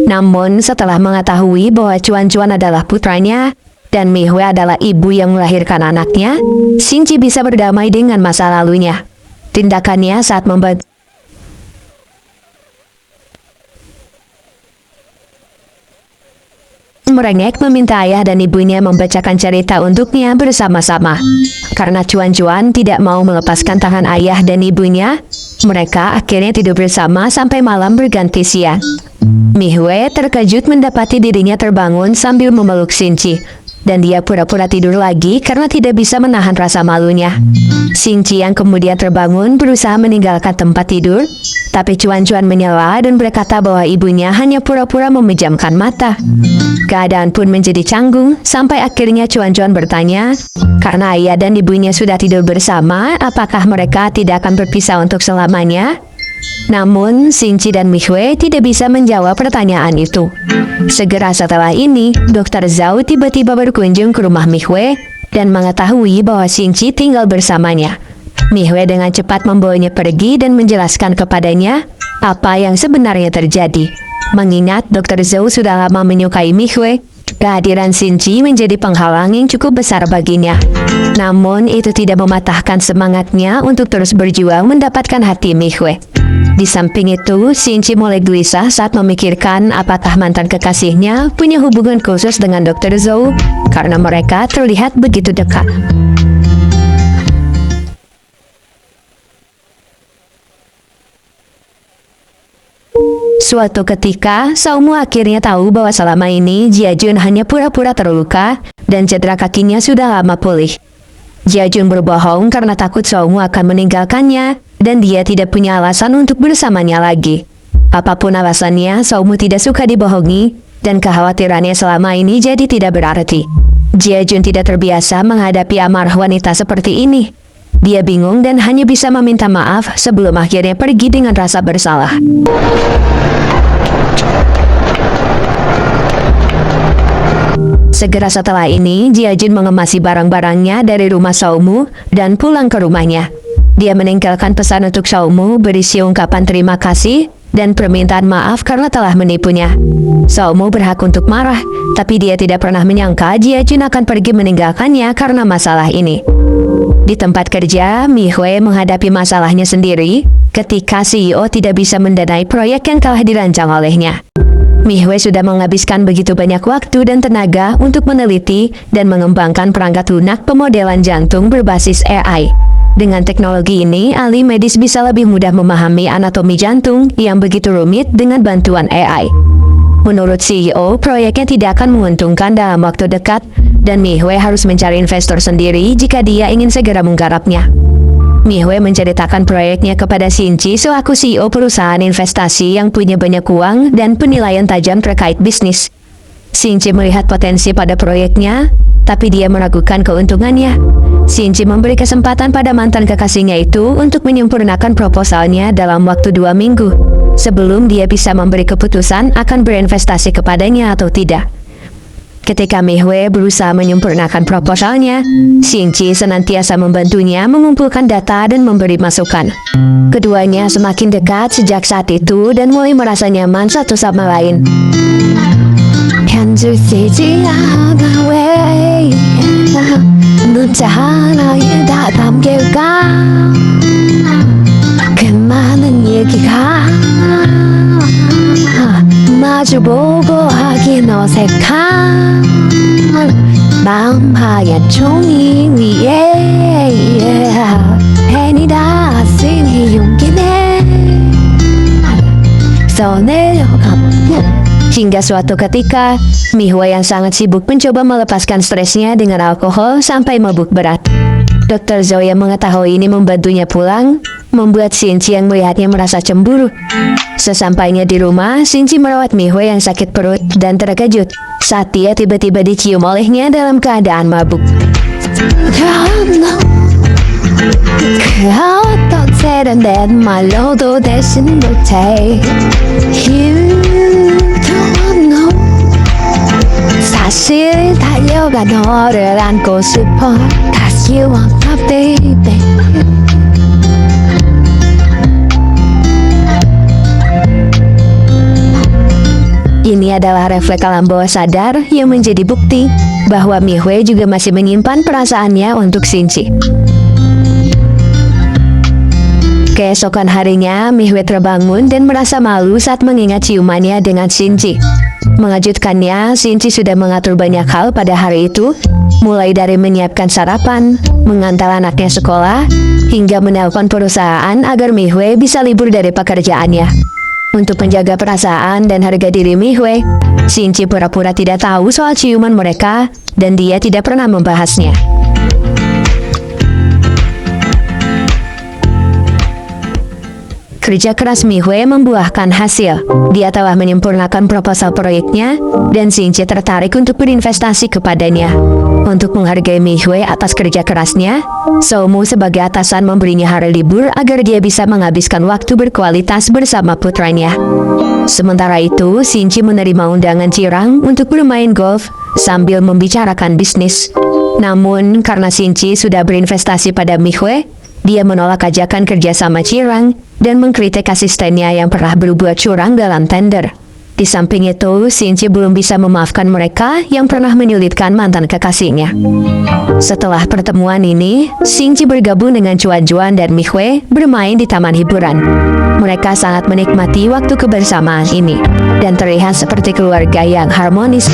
Namun setelah mengetahui bahwa Cuan-Cuan adalah putranya dan Mihue adalah ibu yang melahirkan anaknya, Xinji bisa berdamai dengan masa lalunya. Tindakannya saat membantu merengek meminta ayah dan ibunya membacakan cerita untuknya bersama-sama. Karena Cuan-Cuan tidak mau melepaskan tangan ayah dan ibunya, mereka akhirnya tidur bersama sampai malam berganti siang. Mihue terkejut mendapati dirinya terbangun sambil memeluk Xinji, dan dia pura-pura tidur lagi karena tidak bisa menahan rasa malunya. Xinji yang kemudian terbangun berusaha meninggalkan tempat tidur, tapi Cuan-Cuan menyela dan berkata bahwa ibunya hanya pura-pura memejamkan mata. Keadaan pun menjadi canggung sampai akhirnya Cuan-Cuan bertanya, karena ayah dan ibunya sudah tidur bersama, apakah mereka tidak akan berpisah untuk selamanya? Namun, Xinji dan Mihue tidak bisa menjawab pertanyaan itu. Segera setelah ini, Dr. Zhao tiba-tiba berkunjung ke rumah Mihue dan mengetahui bahwa Xinji tinggal bersamanya. Mihue dengan cepat membawanya pergi dan menjelaskan kepadanya apa yang sebenarnya terjadi. Mengingat Dr. Zhou sudah lama menyukai Mihue, kehadiran Xinji menjadi penghalang yang cukup besar baginya. Namun itu tidak mematahkan semangatnya untuk terus berjuang mendapatkan hati Mihue. Di samping itu, Xinji mulai gelisah saat memikirkan apakah mantan kekasihnya punya hubungan khusus dengan Dr. Zhou karena mereka terlihat begitu dekat. Suatu ketika, Saumu akhirnya tahu bahwa selama ini Jiajun hanya pura-pura terluka dan cedera kakinya sudah lama pulih. Jiajun berbohong karena takut Saumu akan meninggalkannya dan dia tidak punya alasan untuk bersamanya lagi. Apapun alasannya, Saumu tidak suka dibohongi dan kekhawatirannya selama ini jadi tidak berarti. Jiajun tidak terbiasa menghadapi amarah wanita seperti ini. Dia bingung dan hanya bisa meminta maaf sebelum akhirnya pergi dengan rasa bersalah. Segera setelah ini, Jiajun mengemasi barang-barangnya dari rumah Saumu dan pulang ke rumahnya. Dia meninggalkan pesan untuk Saumu berisi ungkapan terima kasih dan permintaan maaf karena telah menipunya. Saumu berhak untuk marah, tapi dia tidak pernah menyangka Jiajun akan pergi meninggalkannya karena masalah ini. Di tempat kerja, Mihue menghadapi masalahnya sendiri ketika CEO tidak bisa mendanai proyek yang telah dirancang olehnya. Mihue sudah menghabiskan begitu banyak waktu dan tenaga untuk meneliti dan mengembangkan perangkat lunak pemodelan jantung berbasis AI. Dengan teknologi ini, ahli medis bisa lebih mudah memahami anatomi jantung yang begitu rumit dengan bantuan AI. Menurut CEO, proyeknya tidak akan menguntungkan dalam waktu dekat, dan Mihue harus mencari investor sendiri jika dia ingin segera menggarapnya. Mihue menceritakan proyeknya kepada Xinji selaku CEO perusahaan investasi yang punya banyak uang dan penilaian tajam terkait bisnis. Xinji melihat potensi pada proyeknya, tapi dia meragukan keuntungannya. Xinji memberi kesempatan pada mantan kekasihnya itu untuk menyempurnakan proposalnya dalam waktu 2 minggu, sebelum dia bisa memberi keputusan akan berinvestasi kepadanya atau tidak. Ketika Mihue berusaha menyempurnakan proposalnya, Xinji senantiasa membantunya mengumpulkan data dan memberi masukan. Keduanya semakin dekat sejak saat itu dan mulai merasa nyaman satu sama lain. 마주보고 하긴 어색한 마음 하얀 종이 위에 괜히 다 쓰니 용기내 Hingga suatu ketika, Mihue yang sangat sibuk mencoba melepaskan stresnya dengan alkohol sampai mabuk berat. Dr. Zhou yang mengetahui ini membantunya pulang, membuat Xinji yang melihatnya merasa cemburu. Sesampainya di rumah, Xinji merawat Mihue yang sakit perut dan terkejut saat dia tiba-tiba dicium olehnya dalam keadaan mabuk. 어떤 세련된 말로도 대신 못해 사실 달려가 너를 안고 싶어 Cause you want my baby. Ini adalah refleks alam bawah sadar yang menjadi bukti bahwa Mihue juga masih menyimpan perasaannya untuk Xinji. Keesokan harinya, Mihue terbangun dan merasa malu saat mengingat ciumannya dengan Xinji. Mengejutkannya, Xinji sudah mengatur banyak hal pada hari itu, mulai dari menyiapkan sarapan, mengantar anaknya sekolah, hingga menelpon perusahaan agar Mihue bisa libur dari pekerjaannya. Untuk menjaga perasaan dan harga diri Mihue, Xinji pura-pura tidak tahu soal ciuman mereka, dan dia tidak pernah membahasnya. Kerja keras Mihue membuahkan hasil. Dia telah menyempurnakan proposal proyeknya, dan Xinji tertarik untuk berinvestasi kepadanya. Untuk menghargai Mihue atas kerja kerasnya, Saumu sebagai atasan memberinya hari libur agar dia bisa menghabiskan waktu berkualitas bersama putranya. Sementara itu, Xinji menerima undangan Cirang untuk bermain golf sambil membicarakan bisnis. Namun, karena Xinji sudah berinvestasi pada Mihue, dia menolak ajakan kerjasama Cirang dan mengkritik asistennya yang pernah berbuat curang dalam tender. Di samping itu, Xinci belum bisa memaafkan mereka yang pernah menyulitkan mantan kekasihnya. Setelah pertemuan ini, Xinci bergabung dengan Juan dan Mihue bermain di taman hiburan. Mereka sangat menikmati waktu kebersamaan ini dan terlihat seperti keluarga yang harmonis.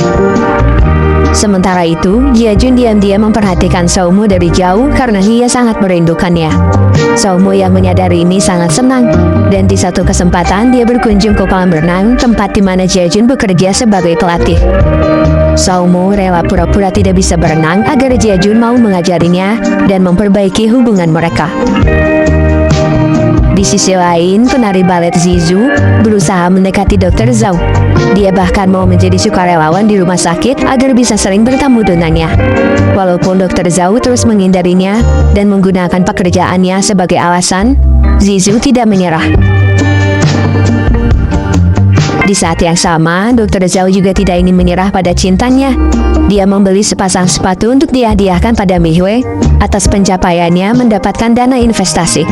Sementara itu, Jiajun diam-diam memperhatikan Saumu dari jauh karena ia sangat merindukannya. Saumu yang menyadari ini sangat senang, dan di satu kesempatan dia berkunjung ke kolam renang, tempat di mana Jiajun bekerja sebagai pelatih. Saumu rela pura-pura tidak bisa berenang agar Jiajun mau mengajarinya dan memperbaiki hubungan mereka. Di sisi lain, penari balet Zizu berusaha mendekati Dr. Zhao. Dia bahkan mau menjadi sukarelawan di rumah sakit agar bisa sering bertemu dengannya. Walaupun Dr. Zhao terus menghindarinya dan menggunakan pekerjaannya sebagai alasan, Zizu tidak menyerah. Di saat yang sama, Dr. Zhao juga tidak ingin menyerah pada cintanya. Dia membeli sepasang sepatu untuk dihadiahkan pada Mihue atas pencapaiannya mendapatkan dana investasi.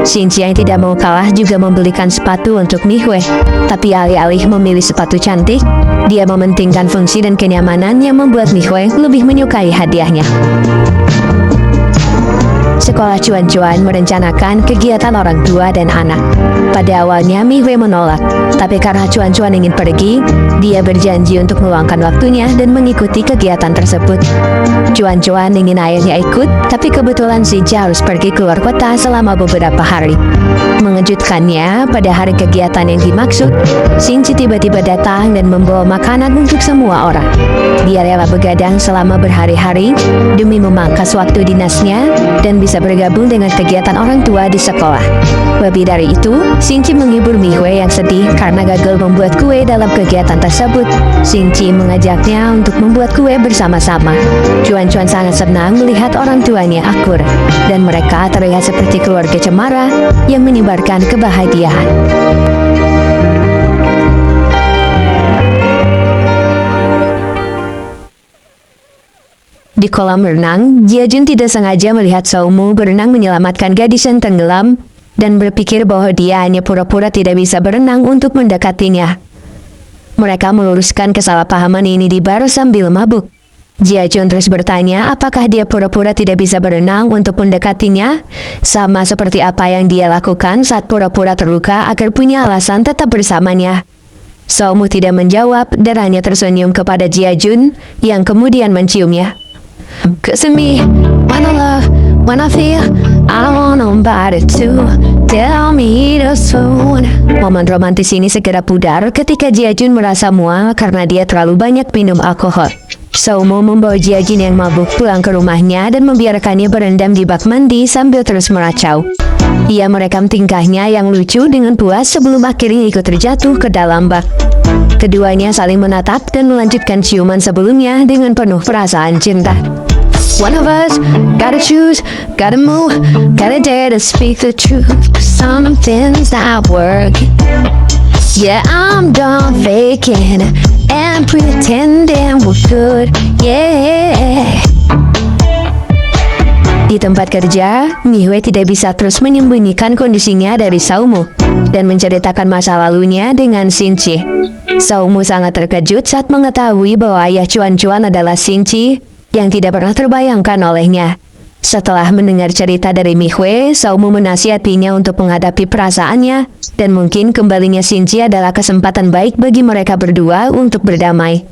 Xinci yang tidak mau kalah juga membelikan sepatu untuk Mihue. Tapi alih-alih memilih sepatu cantik, dia mementingkan fungsi dan kenyamanan yang membuat Mihue lebih menyukai hadiahnya. Sekolah Cuan-Cuan merencanakan kegiatan orang tua dan anak. Pada awalnya Mihue menolak, tapi karena Cuan-Cuan ingin pergi, dia berjanji untuk meluangkan waktunya dan mengikuti kegiatan tersebut. Cuan-Cuan ingin ayahnya ikut, tapi kebetulan Xinci harus pergi keluar kota selama beberapa hari. Mengejutkannya, pada hari kegiatan yang dimaksud, Xinci tiba-tiba datang dan membawa makanan untuk semua orang. Dia rela begadang selama berhari-hari demi memangkas waktu dinasnya dan bisa bergabung dengan kegiatan orang tua di sekolah. Lebih dari itu, Xinci menghibur Mihue yang sedih karena gagal membuat kue dalam kegiatan tersebut. Xinci mengajaknya untuk membuat kue bersama-sama. Cuan-Cuan sangat senang melihat orang tuanya akur, dan mereka terlihat seperti keluarga cemara yang menyebarkan kebahagiaan. Di kolam renang, Jiajun tidak sengaja melihat Saumu berenang menyelamatkan gadis yang tenggelam dan berpikir bahwa dia hanya pura-pura tidak bisa berenang untuk mendekatinya. Mereka meluruskan kesalahpahaman ini di bar sambil mabuk. Jiajun terus bertanya apakah dia pura-pura tidak bisa berenang untuk mendekatinya, sama seperti apa yang dia lakukan saat pura-pura terluka agar punya alasan tetap bersamanya. Saumu tidak menjawab dan hanya tersenyum kepada Jiajun yang kemudian menciumnya. Cause me, when I love, when I feel, I don't want nobody to tell me the soon. Momen romantis ini segera pudar ketika Jiajun merasa mual karena dia terlalu banyak minum alkohol. Saumu membawa Jiajun yang mabuk pulang ke rumahnya dan membiarkannya berendam di bak mandi sambil terus meracau. Ia merekam tingkahnya yang lucu dengan puas sebelum akhirnya ikut terjatuh ke dalam bak. Keduanya saling menatap dan melanjutkan ciuman sebelumnya dengan penuh perasaan cinta. One of us gotta choose, gotta move, gotta dare to speak the truth. Some things not work. Yeah, I'm done faking and pretending we're good. Yeah. Di tempat kerja, Mihue tidak bisa terus menyembunyikan kondisinya dari Saumu dan menceritakan masa lalunya dengan Xinci. Saumu sangat terkejut saat mengetahui bahwa ayah Cuan-Cuan adalah Xinci yang tidak pernah terbayangkan olehnya. Setelah mendengar cerita dari Mihue, Saumu menasihatinya untuk menghadapi perasaannya dan mungkin kembalinya Xinci adalah kesempatan baik bagi mereka berdua untuk berdamai.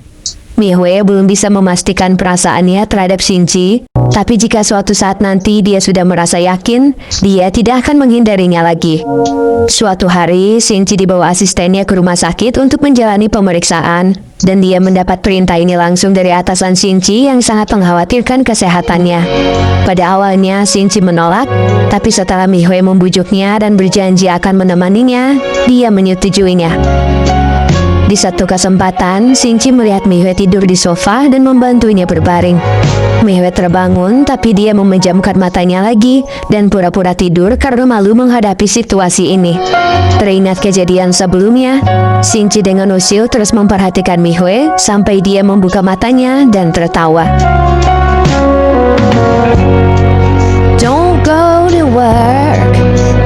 Mihue belum bisa memastikan perasaannya terhadap Xinci, tapi jika suatu saat nanti dia sudah merasa yakin, dia tidak akan menghindarinya lagi. Suatu hari, Xinci dibawa asistennya ke rumah sakit untuk menjalani pemeriksaan, dan dia mendapat perintah ini langsung dari atasan Xinci yang sangat mengkhawatirkan kesehatannya. Pada awalnya, Xinci menolak, tapi setelah Mihue membujuknya dan berjanji akan menemaninya, dia menyetujuinya. Di satu kesempatan, Xinci melihat Mihue tidur di sofa dan membantunya berbaring. Mihue terbangun, tapi dia memejamkan matanya lagi dan pura-pura tidur karena malu menghadapi situasi ini. Teringat kejadian sebelumnya, Xinci dengan usil terus memperhatikan Mihue sampai dia membuka matanya dan tertawa. Don't go to work,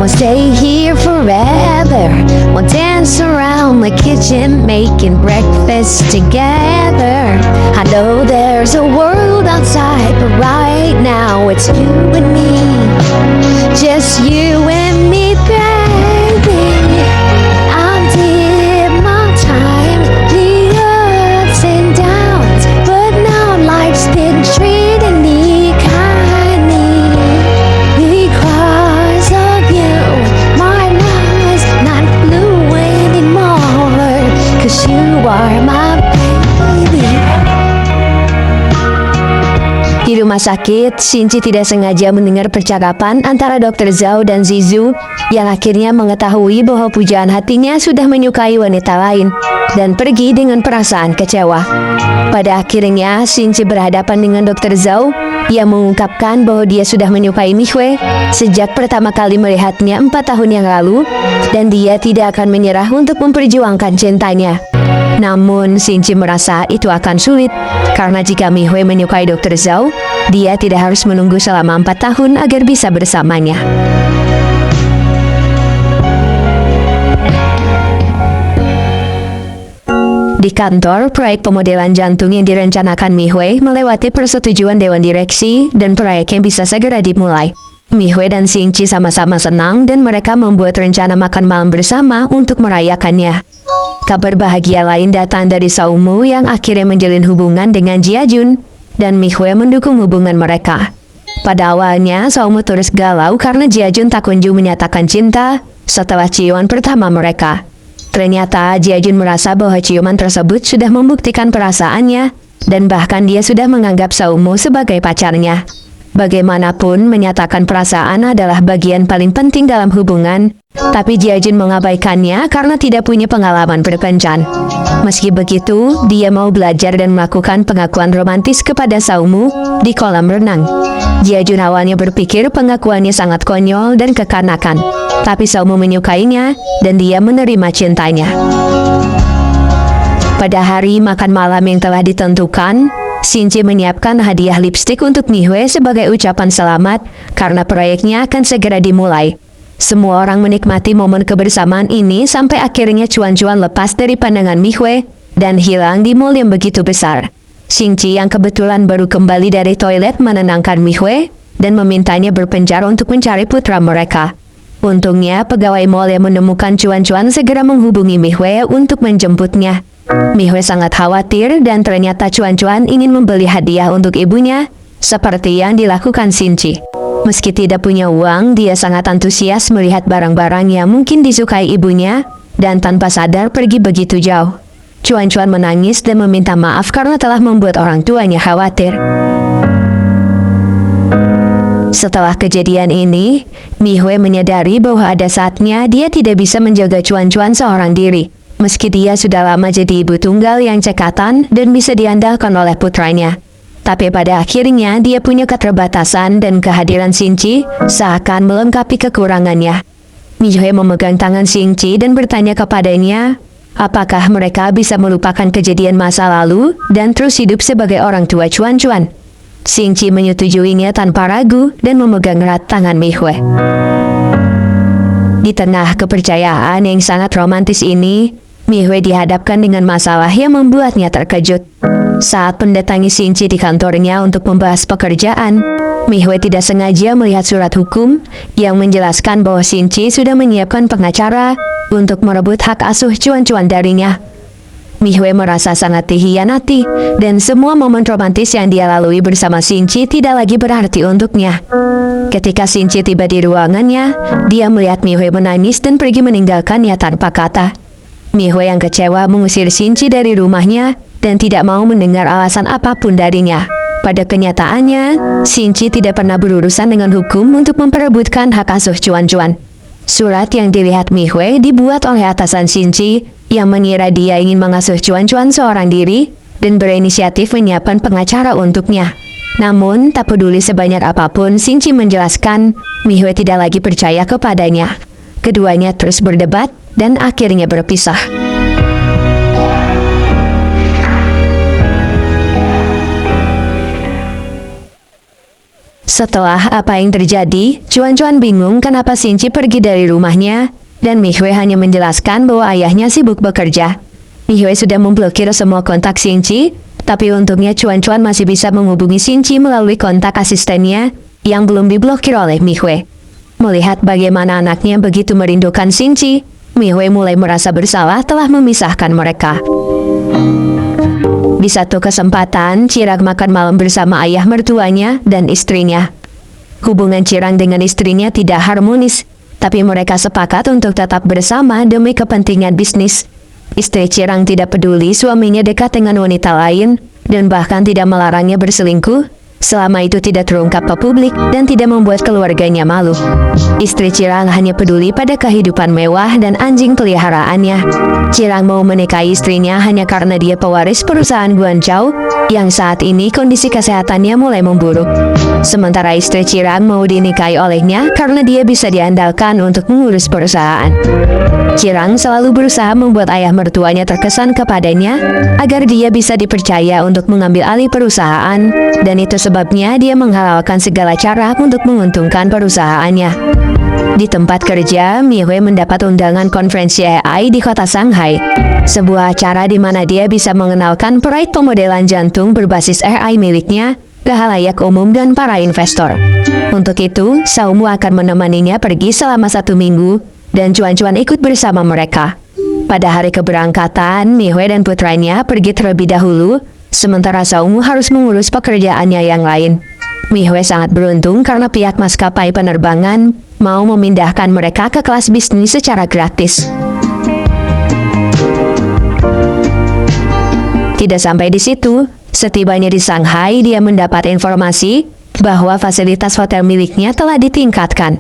won't stay here forever, won't dance around like kids kitchen making breakfast together. I know there's a world outside, but right now it's you and me. Just you and me, baby. I'll dip my time, the ups and downs, but now life's been treating me kindly. Because of you, my life's not blue anymore. 'Cause you are my baby. Di rumah sakit, Shinji tidak sengaja mendengar percakapan antara Dr. Zhao dan Zizu yang akhirnya mengetahui bahwa pujaan hatinya sudah menyukai wanita lain dan pergi dengan perasaan kecewa. Pada akhirnya, Shinji berhadapan dengan Dr. Zhao yang mengungkapkan bahwa dia sudah menyukai Mihue sejak pertama kali melihatnya 4 tahun yang lalu dan dia tidak akan menyerah untuk memperjuangkan cintanya. Namun, Shinji merasa itu akan sulit, karena jika Mihue menyukai Dr. Zhao, dia tidak harus menunggu selama 4 tahun agar bisa bersamanya. Di kantor, proyek pemodelan jantung yang direncanakan Mihue melewati persetujuan Dewan Direksi dan proyeknya bisa segera dimulai. Mihue dan Shinji sama-sama senang dan mereka membuat rencana makan malam bersama untuk merayakannya. Kabar bahagia lain datang dari Saumu yang akhirnya menjalin hubungan dengan Jiajun dan Mihue mendukung hubungan mereka. Pada awalnya, Saumu terus galau karena Jiajun tak kunjung menyatakan cinta setelah ciuman pertama mereka. Ternyata Jiajun merasa bahwa ciuman tersebut sudah membuktikan perasaannya dan bahkan dia sudah menganggap Saumu sebagai pacarnya. Bagaimanapun, menyatakan perasaan adalah bagian paling penting dalam hubungan, tapi Jiajun mengabaikannya karena tidak punya pengalaman berkencan. Meski begitu, dia mau belajar dan melakukan pengakuan romantis kepada Saumu di kolam renang. Jiajun awalnya berpikir pengakuannya sangat konyol dan kekanakan, tapi Saumu menyukainya dan dia menerima cintanya. Pada hari makan malam yang telah ditentukan, Shinji menyiapkan hadiah lipstik untuk Mihue sebagai ucapan selamat karena proyeknya akan segera dimulai. Semua orang menikmati momen kebersamaan ini sampai akhirnya cuan-cuan lepas dari pandangan Mihue dan hilang di mall yang begitu besar. Shinji yang kebetulan baru kembali dari toilet menenangkan Mihue dan memintanya berpencar untuk mencari putra mereka. Untungnya pegawai mall yang menemukan cuan-cuan segera menghubungi Mihue untuk menjemputnya. Mihue sangat khawatir dan ternyata cuan-cuan ingin membeli hadiah untuk ibunya, seperti yang dilakukan Shinji. Meski tidak punya uang, dia sangat antusias melihat barang-barang yang mungkin disukai ibunya, dan tanpa sadar pergi begitu jauh. Cuan-cuan menangis dan meminta maaf karena telah membuat orang tuanya khawatir. Setelah kejadian ini, Mihue menyadari bahwa ada saatnya dia tidak bisa menjaga cuan-cuan seorang diri. Meski dia sudah lama jadi ibu tunggal yang cekatan dan bisa diandalkan oleh putranya. Tapi pada akhirnya dia punya keterbatasan dan kehadiran Shinji seakan melengkapi kekurangannya. Mihue memegang tangan Shinji dan bertanya kepadanya, apakah mereka bisa melupakan kejadian masa lalu dan terus hidup sebagai orang tua cuan-cuan. Shinji menyetujuinya tanpa ragu dan memegang erat tangan Mihue. Di tengah kepercayaan yang sangat romantis ini, Mihue dihadapkan dengan masalah yang membuatnya terkejut. Saat mendatangi Shinji di kantornya untuk membahas pekerjaan, Mihue tidak sengaja melihat surat hukum yang menjelaskan bahwa Shinji sudah menyiapkan pengacara untuk merebut hak asuh cuan-cuan darinya. Mihue merasa sangat dikhianati dan semua momen romantis yang dia lalui bersama Shinji tidak lagi berarti untuknya. Ketika Shinji tiba di ruangannya, dia melihat Mihue menangis dan pergi meninggalkannya tanpa kata. Mihue yang kecewa mengusir Shinji dari rumahnya dan tidak mau mendengar alasan apapun darinya. Pada kenyataannya, Shinji tidak pernah berurusan dengan hukum untuk memperebutkan hak asuh cuan-cuan. Surat yang dilihat Mihue dibuat oleh atasan Shinji yang mengira dia ingin mengasuh cuan-cuan seorang diri dan berinisiatif menyiapkan pengacara untuknya. Namun, tak peduli sebanyak apapun Shinji menjelaskan, Mihue tidak lagi percaya kepadanya. Keduanya terus berdebat dan akhirnya berpisah. Setelah apa yang terjadi, cuan-cuan bingung kenapa Shinji pergi dari rumahnya, dan Mihue hanya menjelaskan bahwa ayahnya sibuk bekerja. Mihue sudah memblokir semua kontak Shinji, tapi untungnya Cuan-Cuan masih bisa menghubungi Shinji melalui kontak asistennya yang belum diblokir oleh Mihue. Melihat bagaimana anaknya begitu merindukan Shinji, Mihue mulai merasa bersalah telah memisahkan mereka. Di satu kesempatan, Chirang makan malam bersama ayah mertuanya dan istrinya. Hubungan Chirang dengan istrinya tidak harmonis, tapi mereka sepakat untuk tetap bersama demi kepentingan bisnis. Istri Chirang tidak peduli suaminya dekat dengan wanita lain, dan bahkan tidak melarangnya berselingkuh, selama itu tidak terungkap ke publik dan tidak membuat keluarganya malu. Istri Chirang hanya peduli pada kehidupan mewah dan anjing peliharaannya. Chirang mau menikahi istrinya hanya karena dia pewaris perusahaan Guangzhou, yang saat ini kondisi kesehatannya mulai memburuk. Sementara istri Chirang mau dinikahi olehnya karena dia bisa diandalkan untuk mengurus perusahaan. Chirang selalu berusaha membuat ayah mertuanya terkesan kepadanya agar dia bisa dipercaya untuk mengambil alih perusahaan, dan itu sebabnya dia menghalalkan segala cara untuk menguntungkan perusahaannya. Di tempat kerja, Mihue mendapat undangan konferensi AI di kota Shanghai, sebuah acara di mana dia bisa mengenalkan proyek pemodelan jantung berbasis AI miliknya ke halayak umum dan para investor. Untuk itu, Saumu akan menemaninya pergi selama 1 minggu, dan Cuan-Cuan ikut bersama mereka. Pada hari keberangkatan, Mihue dan putranya pergi terlebih dahulu, sementara Saumu harus mengurus pekerjaannya yang lain. Mihue sangat beruntung karena pihak maskapai penerbangan mau memindahkan mereka ke kelas bisnis secara gratis. Tidak sampai di situ, setibanya di Shanghai dia mendapat informasi bahwa fasilitas hotel miliknya telah ditingkatkan.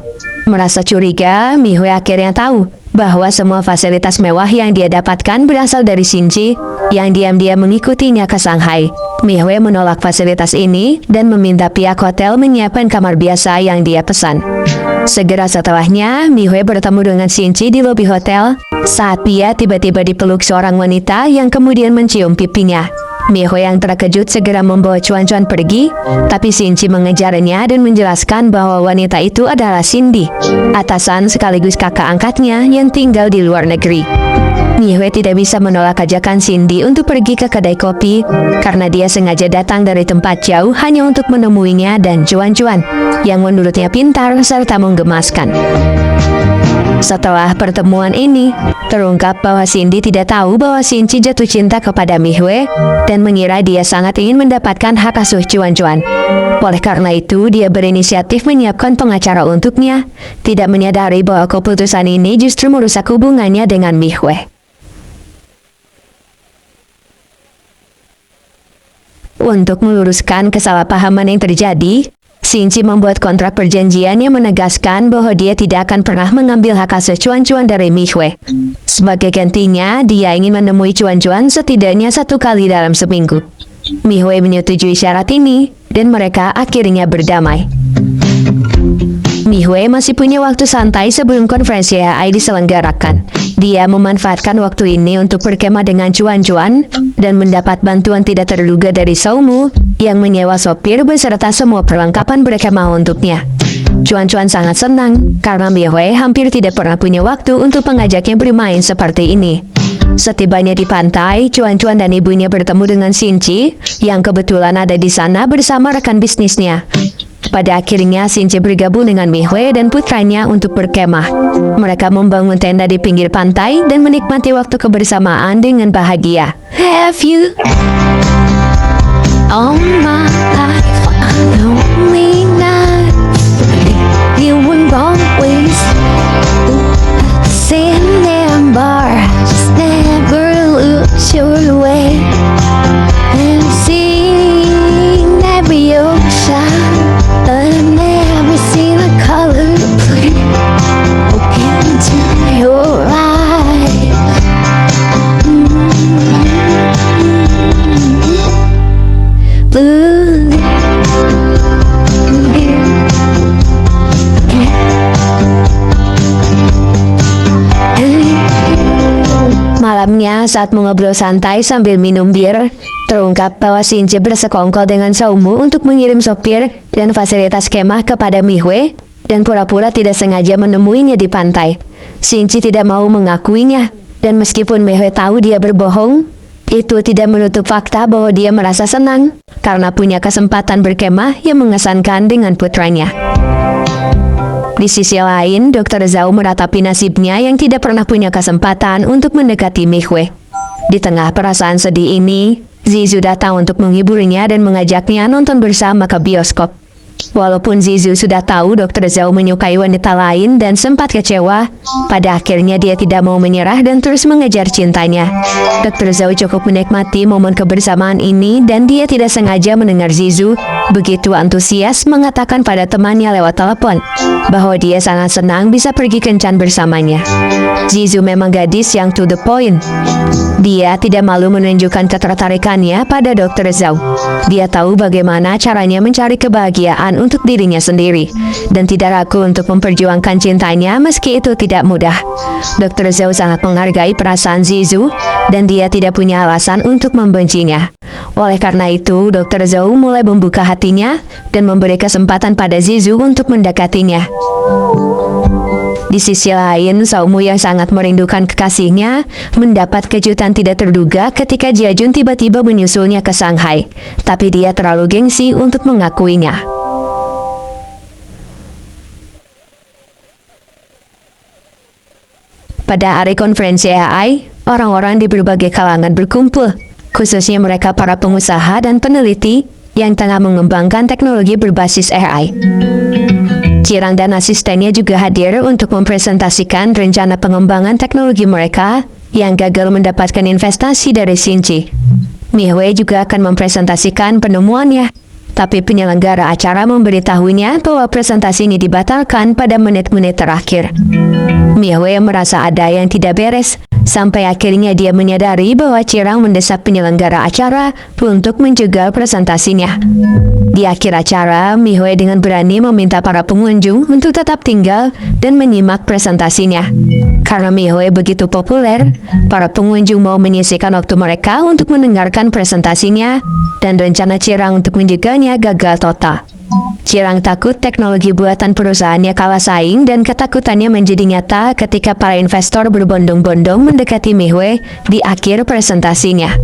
Merasa curiga, Mihue akhirnya tahu bahwa semua fasilitas mewah yang dia dapatkan berasal dari Shinji yang diam-diam mengikutinya ke Shanghai. Mihue menolak fasilitas ini dan meminta pihak hotel menyiapkan kamar biasa yang dia pesan. Segera setelahnya, Mihue bertemu dengan Shinji di lobi hotel saat dia tiba-tiba dipeluk seorang wanita yang kemudian mencium pipinya. Mihue yang terkejut segera membawa Cuan-Cuan pergi, tapi Shinji mengejarnya dan menjelaskan bahwa wanita itu adalah Cindy, atasan sekaligus kakak angkatnya yang tinggal di luar negeri. Mihue tidak bisa menolak ajakan Cindy untuk pergi ke kedai kopi, karena dia sengaja datang dari tempat jauh hanya untuk menemuinya dan Cuan-Cuan, yang menurutnya pintar serta menggemaskan. Setelah pertemuan ini, terungkap bahwa Cindy tidak tahu bahwa Shinji jatuh cinta kepada Mihue dan mengira dia sangat ingin mendapatkan hak asuh Cuan-Cuan. Oleh karena itu, dia berinisiatif menyiapkan pengacara untuknya, tidak menyadari bahwa keputusan ini justru merusak hubungannya dengan Mihue. Untuk meluruskan kesalahpahaman yang terjadi, Shinji membuat kontrak perjanjian yang menegaskan bahwa dia tidak akan pernah mengambil hak asuh Cuan-Cuan dari Mihue. Sebagai gantinya, dia ingin menemui Cuan-Cuan setidaknya 1 kali dalam seminggu. Mihue menyetujui syarat ini, dan mereka akhirnya berdamai. Mihue masih punya waktu santai sebelum konferensi AI diselenggarakan. Dia memanfaatkan waktu ini untuk berkemah dengan Cuan-Cuan dan mendapat bantuan tidak terduga dari Saumu yang menyewa sopir beserta semua perlengkapan berkemah untuknya. Cuan-Cuan sangat senang karena Mihue hampir tidak pernah punya waktu untuk mengajaknya bermain seperti ini. Setibanya di pantai, Cuan-Cuan dan ibunya bertemu dengan Shinji yang kebetulan ada di sana bersama rekan bisnisnya. Pada akhirnya, Shinji bergabung dengan Mihue dan putranya untuk berkemah. Mereka membangun tenda di pinggir pantai dan menikmati waktu kebersamaan dengan bahagia. Have you all my life a lonely night? You were always sitting in bar, just never lose your way. And seeing every ocean, I've never seen a color blue. Look into your eyes. Blue. Malamnya, saat mengobrol santai sambil minum bir, terungkap bahwa Shinji bersekongkol dengan Saumu untuk mengirim sopir dan fasilitas kemah kepada Mihue dan pura-pura tidak sengaja menemuinya di pantai. Shinji tidak mau mengakuinya, Dan meskipun Mihue tahu dia berbohong, itu tidak menutup fakta bahwa dia merasa senang karena punya kesempatan berkemah yang mengesankan dengan putranya. Di sisi lain, Dr. Zhao meratapi nasibnya yang tidak pernah punya kesempatan untuk mendekati Mihue. Di tengah perasaan sedih ini, Zizu datang untuk menghiburnya dan mengajaknya nonton bersama ke bioskop. Walaupun Zizu sudah tahu Dr. Zhao menyukai wanita lain dan sempat kecewa, pada akhirnya dia tidak mau menyerah dan terus mengejar cintanya. Dr. Zhao cukup menikmati momen kebersamaan ini dan dia tidak sengaja mendengar Zizu begitu antusias mengatakan pada temannya lewat telepon bahwa dia sangat senang bisa pergi kencan bersamanya. Zizu memang gadis yang to the point. Dia tidak malu menunjukkan ketertarikannya pada Dr. Zhao. Dia tahu bagaimana caranya mencari kebahagiaan untuk dirinya sendiri dan tidak ragu untuk memperjuangkan cintanya meski itu tidak mudah. Dr. Zhao sangat menghargai perasaan Zizu dan dia tidak punya alasan untuk membencinya. Oleh karena itu, Dr. Zhao mulai membuka hatinya dan memberi kesempatan pada Zizu untuk mendekatinya. Di sisi lain, Saumu yang sangat merindukan kekasihnya mendapat kejutan tidak terduga ketika Jiajun tiba-tiba menyusulnya ke Shanghai, tapi dia terlalu gengsi untuk mengakuinya. Pada hari konferensi AI, orang-orang di berbagai kalangan berkumpul, khususnya mereka para pengusaha dan peneliti yang tengah mengembangkan teknologi berbasis AI. Cirang dan asistennya juga hadir untuk mempresentasikan rencana pengembangan teknologi mereka yang gagal mendapatkan investasi dari Xinji. Mihue juga akan mempresentasikan penemuannya, tapi penyelenggara acara memberitahunya bahwa presentasi ini dibatalkan pada menit-menit terakhir. Mihue merasa ada yang tidak beres, sampai akhirnya dia menyadari bahwa Cirang mendesak penyelenggara acara untuk menjegal presentasinya. Di akhir acara, Mihue dengan berani meminta para pengunjung untuk tetap tinggal dan menyimak presentasinya. Karena Mihue begitu populer, para pengunjung mau menyisihkan waktu mereka untuk mendengarkan presentasinya, dan rencana Cirang untuk menjegalnya gagal total. Cirang takut teknologi buatan perusahaannya kalah saing dan ketakutannya menjadi nyata ketika para investor berbondong-bondong mendekati Mihue di akhir presentasinya.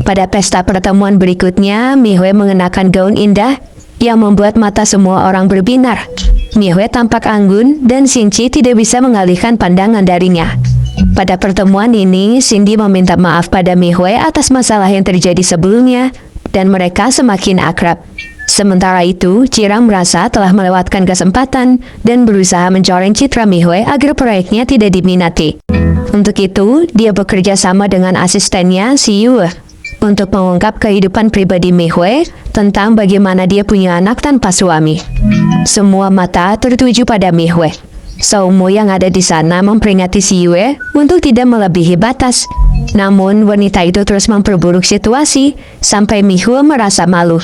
Pada pesta pertemuan berikutnya, Mihue mengenakan gaun indah yang membuat mata semua orang berbinar. Mihue tampak anggun dan Xinji tidak bisa mengalihkan pandangan darinya. Pada pertemuan ini, Cindy meminta maaf pada Mihue atas masalah yang terjadi sebelumnya dan mereka semakin akrab. Sementara itu, Cirang merasa telah melewatkan kesempatan dan berusaha mencoreng citra Mihue agar proyeknya tidak diminati. Untuk itu, dia bekerja sama dengan asistennya, Si Yue, untuk mengungkap kehidupan pribadi Mihue tentang bagaimana dia punya anak tanpa suami. Semua mata tertuju pada Mihue. Saumu yang ada di sana memperingati Si Yue untuk tidak melebihi batas. Namun, wanita itu terus memperburuk situasi sampai Mihue merasa malu.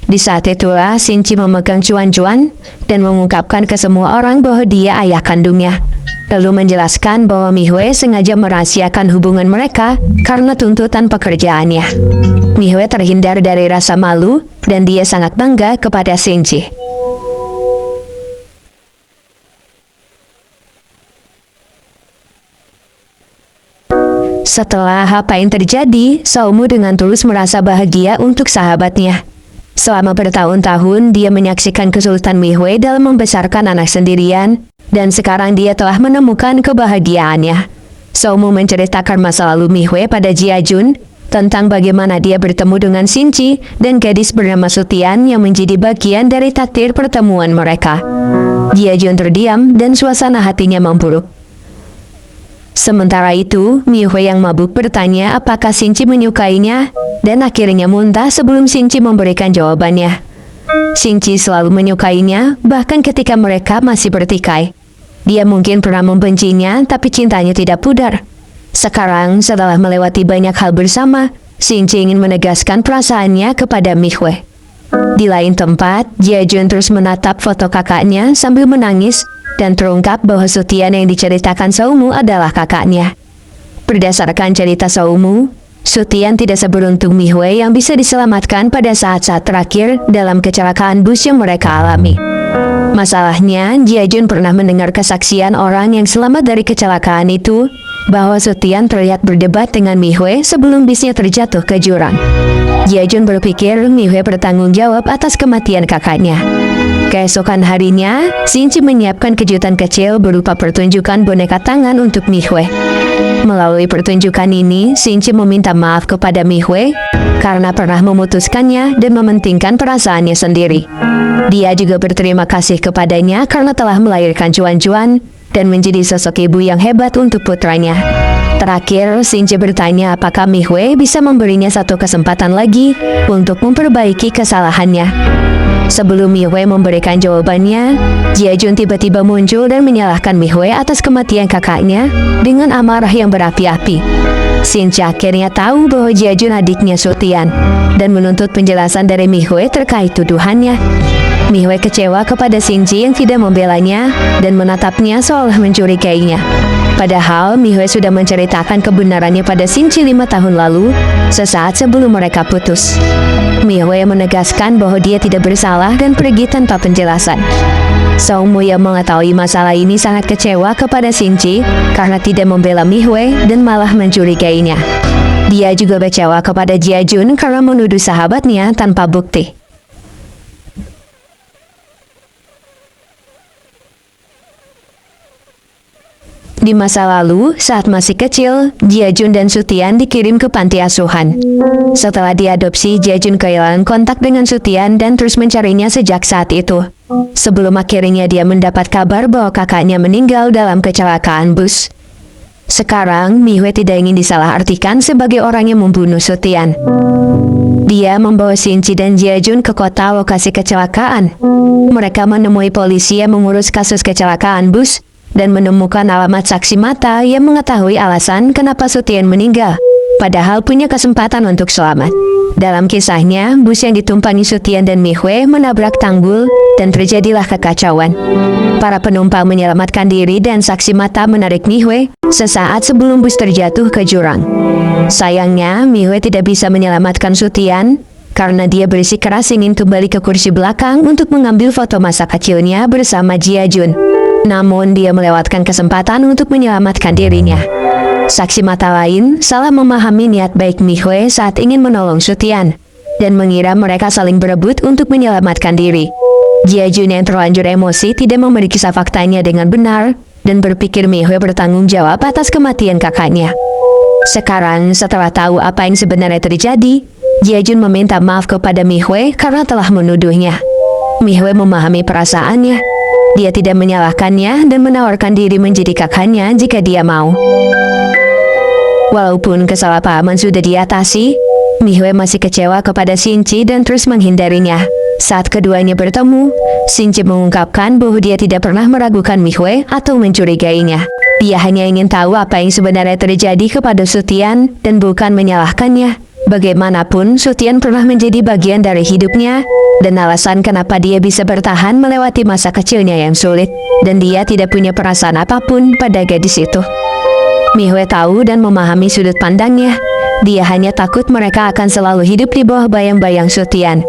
Di saat itulah, Xinji memegang cuan-cuan dan mengungkapkan ke semua orang bahwa dia ayah kandungnya. Lalu menjelaskan bahwa Mihue sengaja merahasiakan hubungan mereka karena tuntutan pekerjaannya. Mihue terhindar dari rasa malu dan dia sangat bangga kepada Xinji. Setelah apa yang terjadi, Saumu dengan tulus merasa bahagia untuk sahabatnya. Selama bertahun-tahun, dia menyaksikan kesulitan Mihue dalam membesarkan anak sendirian, dan sekarang dia telah menemukan kebahagiaannya. Saumu menceritakan masa lalu Mihue pada Jiajun, tentang bagaimana dia bertemu dengan Xinji dan gadis bernama Sutian yang menjadi bagian dari takdir pertemuan mereka. Jiajun terdiam dan suasana hatinya memburuk. Sementara itu, Mihue yang mabuk bertanya apakah Xinji menyukainya, dan akhirnya muntah sebelum Xinji memberikan jawabannya. Xinji selalu menyukainya, bahkan ketika mereka masih bertikai. Dia mungkin pernah membencinya, tapi cintanya tidak pudar. Sekarang, setelah melewati banyak hal bersama, Xinji ingin menegaskan perasaannya kepada Mihue. Di lain tempat, Jiajun terus menatap foto kakaknya sambil menangis, dan terungkap bahwa Sutian yang diceritakan Saumu adalah kakaknya. Berdasarkan cerita Saumu, Sutian tidak seberuntung Mihue yang bisa diselamatkan pada saat-saat terakhir dalam kecelakaan bus yang mereka alami. Masalahnya, Jiajun pernah mendengar kesaksian orang yang selamat dari kecelakaan itu, bahwa Sutian terlihat berdebat dengan Mihue sebelum bisnya terjatuh ke jurang. Jiajun berpikir Mihue bertanggung jawab atas kematian kakaknya. Keesokan harinya, Xinci menyiapkan kejutan kecil berupa pertunjukan boneka tangan untuk Mihue. Melalui pertunjukan ini, Xinci meminta maaf kepada Mihue karena pernah memutuskannya dan mementingkan perasaannya sendiri. Dia juga berterima kasih kepadanya karena telah melahirkan Juan-Juan dan menjadi sosok ibu yang hebat untuk putranya. Terakhir, Xinci bertanya apakah Mihue bisa memberinya satu kesempatan lagi untuk memperbaiki kesalahannya. Sebelum Mihue memberikan jawabannya, Jiajun tiba-tiba muncul dan menyalahkan Mihue atas kematian kakaknya dengan amarah yang berapi-api. Xinci akhirnya tahu bahwa Jiajun adiknya Sutian dan menuntut penjelasan dari Mihue terkait tuduhannya. Mihue kecewa kepada Xinci yang tidak membelanya dan menatapnya seolah mencurigainya. Padahal Mihue sudah menceritakan kebenarannya pada Xinci 5 tahun lalu, sesaat sebelum mereka putus. Mihue menegaskan bahwa dia tidak bersalah dan pergi tanpa penjelasan. Songmu yang mengetahui masalah ini sangat kecewa kepada Xinci karena tidak membela Mihue dan malah mencurigainya. Dia juga kecewa kepada Jiajun karena menuduh sahabatnya tanpa bukti. Di masa lalu, saat masih kecil, Jiajun dan Sutian dikirim ke panti asuhan. Setelah diadopsi, Jiajun kehilangan kontak dengan Sutian dan terus mencarinya sejak saat itu. Sebelum akhirnya dia mendapat kabar bahwa kakaknya meninggal dalam kecelakaan bus. Sekarang, Mihue tidak ingin disalahartikan sebagai orang yang membunuh Sutian. Dia membawa Xinci dan Jiajun ke kota lokasi kecelakaan. Mereka menemui polisi yang mengurus kasus kecelakaan bus dan menemukan alamat saksi mata yang mengetahui alasan kenapa Sutian meninggal, padahal punya kesempatan untuk selamat. Dalam kisahnya, bus yang ditumpangi Sutian dan Mihue menabrak tanggul dan terjadilah kekacauan. Para penumpang menyelamatkan diri dan saksi mata menarik Mihue sesaat sebelum bus terjatuh ke jurang. Sayangnya, Mihue tidak bisa menyelamatkan Sutian karena dia bersikeras ingin kembali ke kursi belakang untuk mengambil foto masa kecilnya bersama Jiajun. Namun dia melewatkan kesempatan untuk menyelamatkan dirinya. Saksi mata lain salah memahami niat baik Mihue saat ingin menolong Sutian dan mengira mereka saling berebut untuk menyelamatkan diri. Jiajun yang terlanjur emosi tidak memeriksa faktanya dengan benar dan berpikir Mihue bertanggung jawab atas kematian kakaknya. Sekarang setelah tahu apa yang sebenarnya terjadi, Jiajun meminta maaf kepada Mihue karena telah menuduhnya. Mihue memahami perasaannya. Dia tidak menyalahkannya dan menawarkan diri menjadi kakaknya jika dia mau. Walaupun kesalahpahaman sudah diatasi, Mihue masih kecewa kepada Xinci dan terus menghindarinya. Saat keduanya bertemu, Xinci mengungkapkan bahwa dia tidak pernah meragukan Mihue atau mencurigainya. Dia hanya ingin tahu apa yang sebenarnya terjadi kepada Sutian dan bukan menyalahkannya. Bagaimanapun, Sutian pernah menjadi bagian dari hidupnya dan alasan kenapa dia bisa bertahan melewati masa kecilnya yang sulit, dan dia tidak punya perasaan apapun pada gadis itu. Mihue tahu dan memahami sudut pandangnya. Dia hanya takut mereka akan selalu hidup di bawah bayang-bayang Sutian.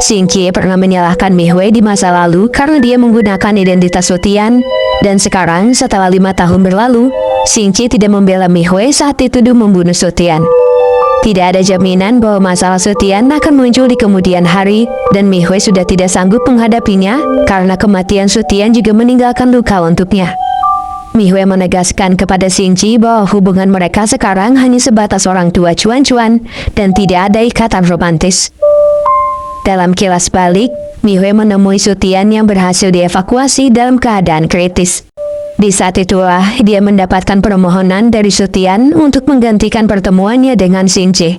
Xinci pernah menyalahkan Mihue di masa lalu karena dia menggunakan identitas Sutian, dan sekarang setelah 5 tahun berlalu, Xinci tidak membela Mihue saat dituduh membunuh Sutian. Tidak ada jaminan bahwa masalah Sutian akan muncul di kemudian hari, dan Mihue sudah tidak sanggup menghadapinya karena kematian Sutian juga meninggalkan luka untuknya. Mihue menegaskan kepada Xinci bahwa hubungan mereka sekarang hanya sebatas orang tua cuan-cuan dan tidak ada ikatan romantis. Dalam kilas balik, Mihue menemui Sutian yang berhasil dievakuasi dalam keadaan kritis. Di saat itulah dia mendapatkan permohonan dari Sutian untuk menggantikan pertemuannya dengan Xinci.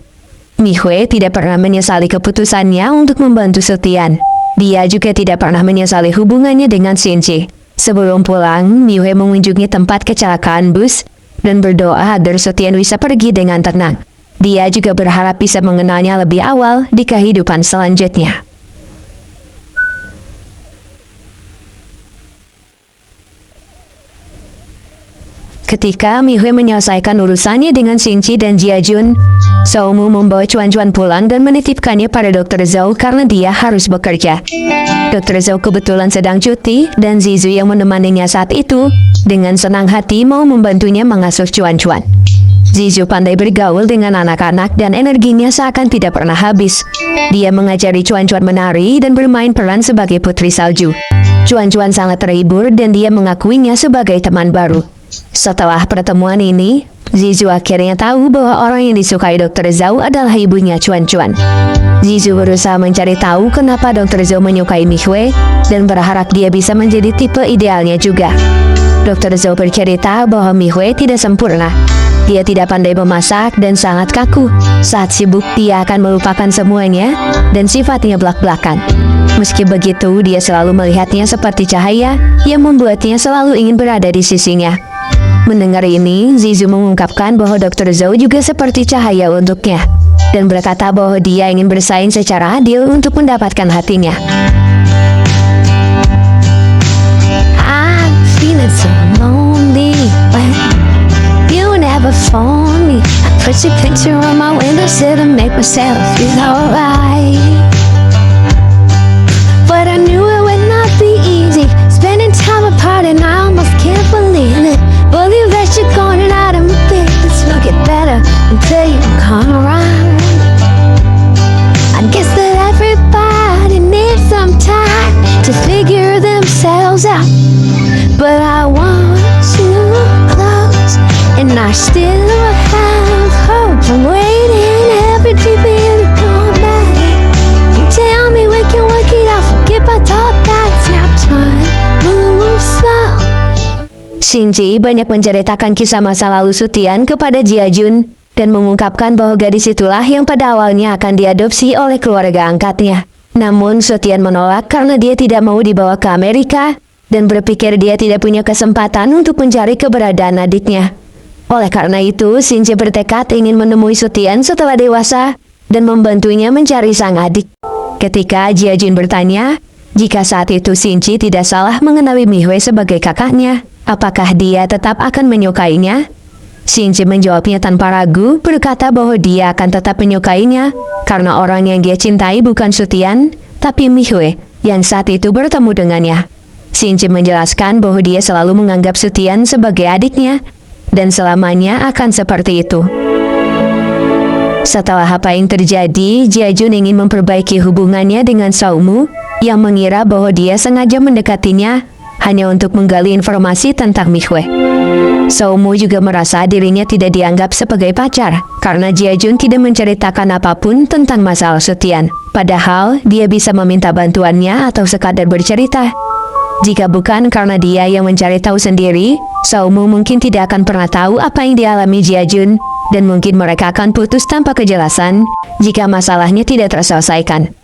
Mihue tidak pernah menyesali keputusannya untuk membantu Sutian. Dia juga tidak pernah menyesali hubungannya dengan Xinci. Sebelum pulang, Mihue mengunjungi tempat kecelakaan bus dan berdoa agar Sutian bisa pergi dengan tenang. Dia juga berharap bisa mengenalnya lebih awal di kehidupan selanjutnya. Ketika Mihue menyelesaikan urusannya dengan Xinci dan Jiajun, Songmu membawa Cuan-Cuan pulang dan menitipkannya pada Dr. Zhou karena dia harus bekerja. Dr. Zhou kebetulan sedang cuti dan Zizui yang menemaninya saat itu dengan senang hati mau membantunya mengasuh Cuan-Cuan. Zizu pandai bergaul dengan anak-anak dan energinya seakan tidak pernah habis. Dia mengajari Cuan-Cuan menari dan bermain peran sebagai putri salju. Cuan-Cuan sangat terhibur dan dia mengakuinya sebagai teman baru. Setelah pertemuan ini, Zizu akhirnya tahu bahwa orang yang disukai Dr. Zhao adalah ibunya Cuan-Cuan. Zizu berusaha mencari tahu kenapa Dr. Zhao menyukai Mihui dan berharap dia bisa menjadi tipe idealnya juga. Dr. Zhao bercerita bahwa Mihui tidak sempurna. Dia tidak pandai memasak dan sangat kaku. Saat sibuk, dia akan melupakan semuanya dan sifatnya belak-belakan. Meski begitu, dia selalu melihatnya seperti cahaya yang membuatnya selalu ingin berada di sisinya. Mendengar ini, Zizu mengungkapkan bahwa Dr. Zhao juga seperti cahaya untuknya dan berkata bahwa dia ingin bersaing secara adil untuk mendapatkan hatinya. I'm feeling so lonely when you never phone me. I put your picture on my windowsill to make myself feel alright. But I knew it would not be easy spending time apart, and I almost can't believe it. Believe that you're going out of my bed. This will get better until you come around. I guess that everybody needs some time to figure themselves out, but I want you close, and I still have hope. I'm waiting every day for you to come back. You tell me we can work it out, forget about all that. Now time moves slow. Shinji banyak menceritakan kisah masa lalu Sutian kepada Jiajun dan mengungkapkan bahwa gadis itulah yang pada awalnya akan diadopsi oleh keluarga angkatnya. Namun Sutian menolak karena dia tidak mau dibawa ke Amerika dan berpikir dia tidak punya kesempatan untuk mencari keberadaan adiknya. Oleh karena itu, Shinji bertekad ingin menemui Sutian setelah dewasa dan membantunya mencari sang adik. Ketika Jiajun bertanya, jika saat itu Shinji tidak salah mengenali Mihui sebagai kakaknya, apakah dia tetap akan menyukainya? Shinji menjawabnya tanpa ragu, berkata bahwa dia akan tetap menyukainya karena orang yang dia cintai bukan Sutian, tapi Mihui yang saat itu bertemu dengannya. Shinji menjelaskan bahwa dia selalu menganggap Sutian sebagai adiknya dan selamanya akan seperti itu. Setelah apa yang terjadi, Jiajun ingin memperbaiki hubungannya dengan Saumu yang mengira bahwa dia sengaja mendekatinya hanya untuk menggali informasi tentang Mihui. Saumu juga merasa dirinya tidak dianggap sebagai pacar karena Jiajun tidak menceritakan apapun tentang masalah Sutian. Padahal dia bisa meminta bantuannya atau sekadar bercerita. Jika bukan karena dia yang mencari tahu sendiri, Saumu mungkin tidak akan pernah tahu apa yang dialami Jiajun dan mungkin mereka akan putus tanpa kejelasan jika masalahnya tidak terselesaikan.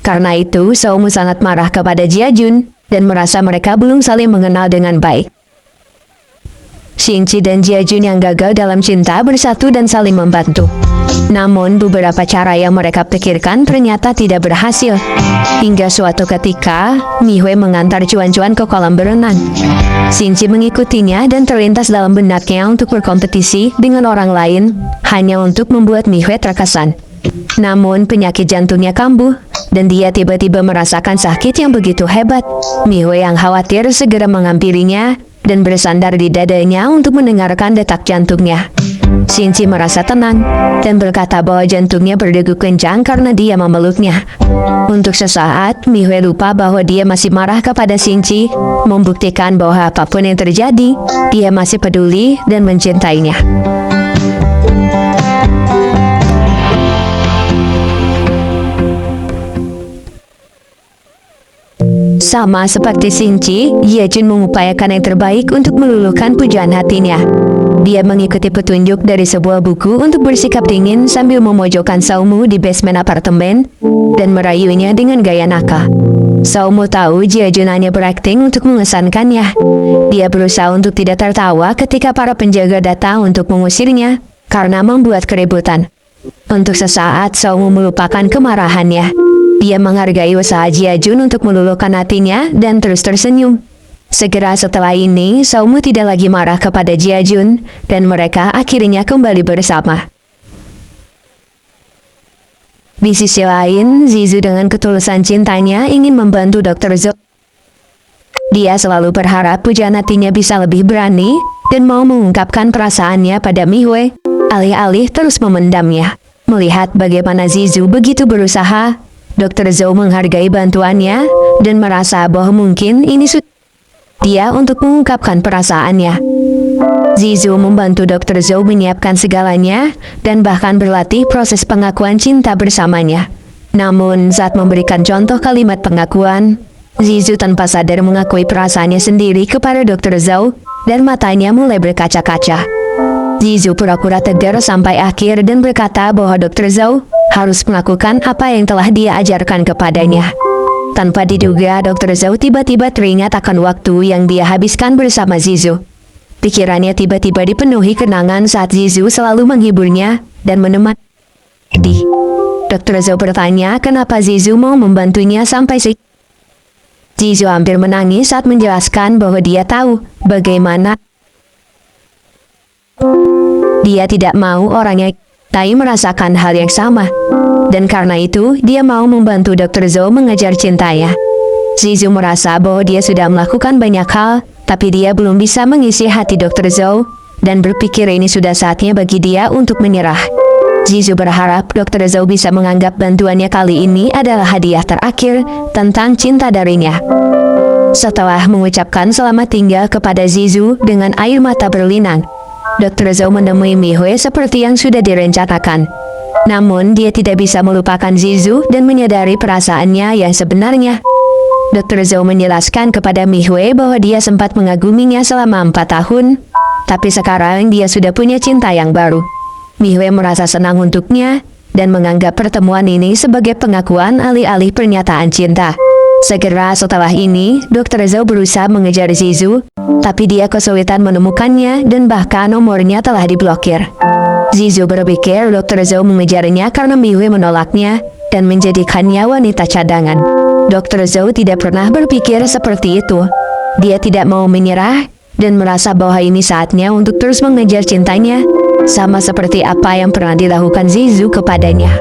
Karena itu, Saumu sangat marah kepada Jiajun dan merasa mereka belum saling mengenal dengan baik. Shinji dan Jiajun yang gagal dalam cinta bersatu dan saling membantu. Namun beberapa cara yang mereka pikirkan ternyata tidak berhasil. Hingga suatu ketika, Mihui mengantar Cuan-Cuan ke kolam berenang. Shinji mengikutinya dan terlintas dalam benaknya untuk berkompetisi dengan orang lain hanya untuk membuat Mihui terkesan. Namun penyakit jantungnya kambuh dan dia tiba-tiba merasakan sakit yang begitu hebat. Mihui yang khawatir segera menghampirinya dan bersandar di dadanya untuk mendengarkan detak jantungnya. Shinji merasa tenang dan berkata bahwa jantungnya berdegup kencang karena dia memeluknya. Untuk sesaat, Mihui lupa bahwa dia masih marah kepada Shinji, membuktikan bahwa apapun yang terjadi, dia masih peduli dan mencintainya. Sama seperti Shinji, Jiajun mengupayakan yang terbaik untuk meluluhkan pujaan hatinya. Dia mengikuti petunjuk dari sebuah buku untuk bersikap dingin sambil memojokkan Saumu di basement apartemen dan merayunya dengan gaya nakal. Saumu tahu Jiajun hanya berakting untuk mengesankannya. Dia berusaha untuk tidak tertawa ketika para penjaga datang untuk mengusirnya karena membuat keributan. Untuk sesaat, Saumu melupakan kemarahannya. Dia menghargai usaha Jiajun untuk meluluhkan hatinya dan terus tersenyum. Segera setelah ini, Saumu tidak lagi marah kepada Jiajun dan mereka akhirnya kembali bersama. Di sisi lain, Zizu dengan ketulusan cintanya ingin membantu Dr. Zhao. Dia selalu berharap pujaan hatinya bisa lebih berani dan mau mengungkapkan perasaannya pada Mihue, alih-alih terus memendamnya. Melihat bagaimana Zizu begitu berusaha, Dr. Zhou menghargai bantuannya dan merasa bahwa mungkin ini sudah dia untuk mengungkapkan perasaannya. Zizu membantu Dr. Zhou menyiapkan segalanya dan bahkan berlatih proses pengakuan cinta bersamanya. Namun saat memberikan contoh kalimat pengakuan, Zizu tanpa sadar mengakui perasaannya sendiri kepada Dr. Zhou dan matanya mulai berkaca-kaca. Zizu pura-pura tegar sampai akhir dan berkata bahwa Dr. Zhou harus melakukan apa yang telah dia ajarkan kepadanya. Tanpa diduga, Dr. Zhou tiba-tiba teringat akan waktu yang dia habiskan bersama Zizu. Pikirannya tiba-tiba dipenuhi kenangan saat Zizu selalu menghiburnya dan menemani. Dr. Zhou bertanya kenapa Zizu mau membantunya sampai Zizu hampir menangis saat menjelaskan bahwa dia tahu bagaimana dia tidak mau orangnya merasakan hal yang sama. Dan karena itu, dia mau membantu Dr. Zhou mengejar cintanya. Zizu merasa bahwa dia sudah melakukan banyak hal, tapi dia belum bisa mengisi hati Dr. Zhou, dan berpikir ini sudah saatnya bagi dia untuk menyerah. Zizu berharap Dr. Zhou bisa menganggap bantuannya kali ini adalah hadiah terakhir tentang cinta darinya. Setelah mengucapkan selamat tinggal kepada Zizu dengan air mata berlinang, Dr. Zhou menemui Mihue seperti yang sudah direncanakan. Namun, dia tidak bisa melupakan Zizu dan menyadari perasaannya yang sebenarnya. Dr. Zhou menjelaskan kepada Mihue bahwa dia sempat mengaguminya selama 4 tahun, tapi sekarang dia sudah punya cinta yang baru. Mihue merasa senang untuknya dan menganggap pertemuan ini sebagai pengakuan alih-alih pernyataan cinta. Segera setelah ini, Dr. Zhou berusaha mengejar Zizu, tapi dia kesulitan menemukannya dan bahkan nomornya telah diblokir. Zizu berpikir Dr. Zhou mengejarnya karena Mihue menolaknya dan menjadikannya wanita cadangan. Dr. Zhou tidak pernah berpikir seperti itu. Dia tidak mau menyerah dan merasa bahwa ini saatnya untuk terus mengejar cintanya, sama seperti apa yang pernah dilakukan Zizu kepadanya.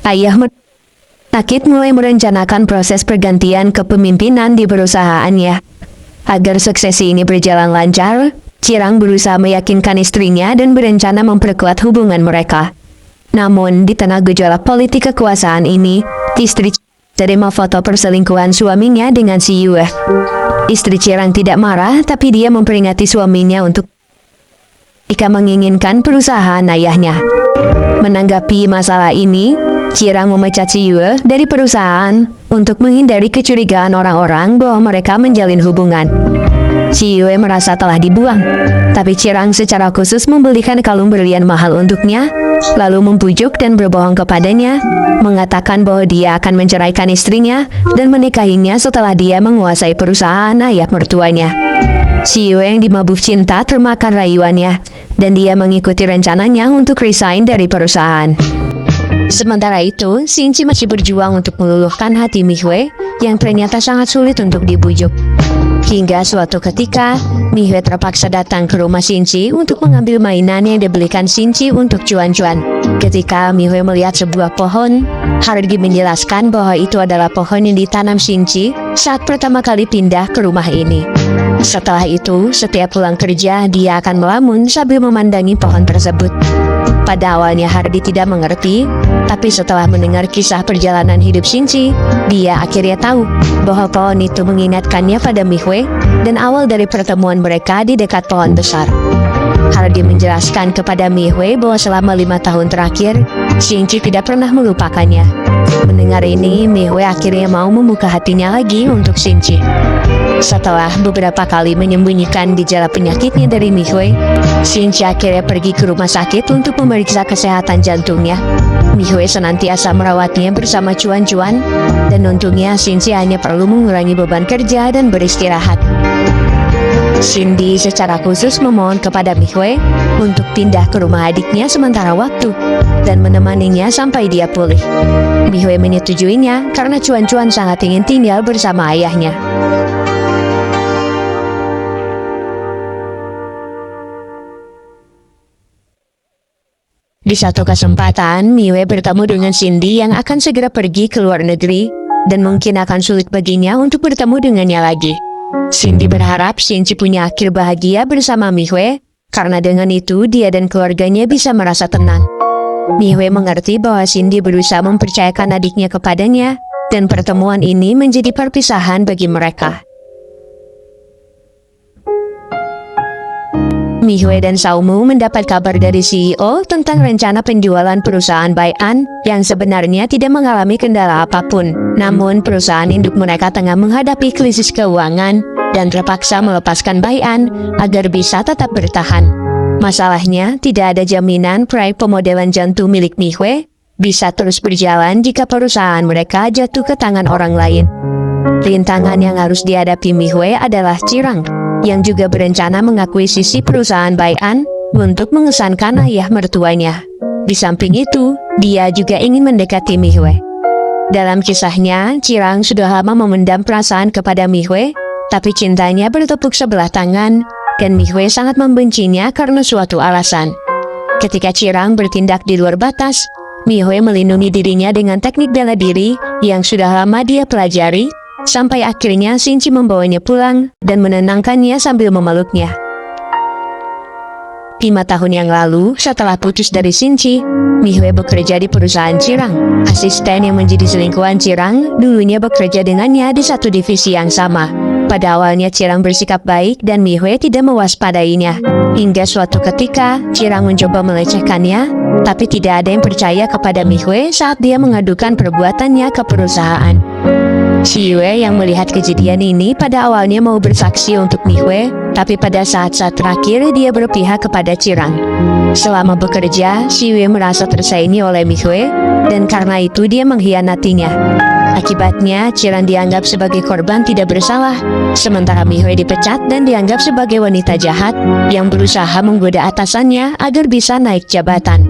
Ayah Nakit mulai merencanakan proses pergantian kepemimpinan di perusahaannya. Agar suksesi ini berjalan lancar, Cirang berusaha meyakinkan istrinya dan berencana memperkuat hubungan mereka. Namun, di tengah gejolak politik kekuasaan ini, istri terima foto perselingkuhan suaminya dengan si Yue. Istri Cirang tidak marah, tapi dia memperingati suaminya untuk jika menginginkan perusahaan ayahnya. Menanggapi masalah ini, Cirang memecat si Yue dari perusahaan untuk menghindari kecurigaan orang-orang bahwa mereka menjalin hubungan. Si Yue merasa telah dibuang, tapi Cirang secara khusus membelikan kalung berlian mahal untuknya, lalu membujuk dan berbohong kepadanya, mengatakan bahwa dia akan menceraikan istrinya dan menikahinya setelah dia menguasai perusahaan ayah mertuanya. Si Yue yang dimabuk cinta termakan rayuannya, dan dia mengikuti rencananya untuk resign dari perusahaan. Sementara itu, Xinchi masih berjuang untuk meluluhkan hati Mihue yang ternyata sangat sulit untuk dibujuk. Hingga suatu ketika, Mihue terpaksa datang ke rumah Xinchi untuk mengambil mainan yang dibelikan Xinchi untuk cuan-cuan. Ketika Mihue melihat sebuah pohon, Harugi menjelaskan bahwa itu adalah pohon yang ditanam Xinchi saat pertama kali pindah ke rumah ini. Setelah itu, setiap pulang kerja, dia akan melamun sambil memandangi pohon tersebut. Pada awalnya Harugi tidak mengerti, tapi setelah mendengar kisah perjalanan hidup Xinchi, dia akhirnya tahu bahwa pohon itu mengingatkannya pada Mihue dan awal dari pertemuan mereka di dekat pohon besar. Harugi menjelaskan kepada Mihue bahwa selama 5 tahun terakhir, Xinchi tidak pernah melupakannya. Mendengar ini, Mihue akhirnya mau membuka hatinya lagi untuk Xinchi. Setelah beberapa kali menyembunyikan gejala penyakitnya dari Mihue, Xinchi akhirnya pergi ke rumah sakit untuk memeriksa kesehatan jantungnya. Mihue senantiasa merawatnya bersama cuan-cuan, dan untungnya Xinchi hanya perlu mengurangi beban kerja dan beristirahat. Cindy secara khusus memohon kepada Mihue untuk pindah ke rumah adiknya sementara waktu dan menemaninya sampai dia pulih. Mihue menyetujuinya karena cuan-cuan sangat ingin tinggal bersama ayahnya. Di satu kesempatan, Miwe bertemu dengan Cindy yang akan segera pergi ke luar negeri, dan mungkin akan sulit baginya untuk bertemu dengannya lagi. Cindy berharap Shinji punya akhir bahagia bersama Miwe, karena dengan itu dia dan keluarganya bisa merasa tenang. Miwe mengerti bahwa Cindy berusaha mempercayakan adiknya kepadanya, dan pertemuan ini menjadi perpisahan bagi mereka. Miwe dan Saumu mendapat kabar dari CEO tentang rencana penjualan perusahaan Bai'an yang sebenarnya tidak mengalami kendala apapun. Namun perusahaan induk mereka tengah menghadapi krisis keuangan dan terpaksa melepaskan Bai'an agar bisa tetap bertahan. Masalahnya, tidak ada jaminan proyek pemodelan jantung milik Miwe bisa terus berjalan jika perusahaan mereka jatuh ke tangan orang lain. Rintangan yang harus dihadapi Miwe adalah Cirang, yang juga berencana mengakuisisi perusahaan Bai'an untuk mengesankan ayah mertuanya. Di samping itu, dia juga ingin mendekati Miwe. Dalam kisahnya, Cirang sudah lama memendam perasaan kepada Miwe, tapi cintanya bertepuk sebelah tangan, dan Miwe sangat membencinya karena suatu alasan. Ketika Cirang bertindak di luar batas, Miwe melindungi dirinya dengan teknik bela diri yang sudah lama dia pelajari, sampai akhirnya Shinji membawanya pulang dan menenangkannya sambil memeluknya. 5 tahun yang lalu, setelah putus dari Shinji, Miwe bekerja di perusahaan Cirang. Asisten yang menjadi selingkuhan Cirang dulunya bekerja dengannya di satu divisi yang sama. Pada awalnya Cirang bersikap baik dan Miwe tidak mewaspadainya. Hingga suatu ketika, Cirang mencoba melecehkannya, tapi tidak ada yang percaya kepada Miwe saat dia mengadukan perbuatannya ke perusahaan. Miwe yang melihat kejadian ini pada awalnya mau bersaksi untuk Miwe, tapi pada saat-saat terakhir dia berpihak kepada Cirang. Selama bekerja, Miwe merasa tersaingi oleh Miwe, dan karena itu dia mengkhianatinya. Akibatnya, Cirang dianggap sebagai korban tidak bersalah, sementara Miwe dipecat dan dianggap sebagai wanita jahat yang berusaha menggoda atasannya agar bisa naik jabatan.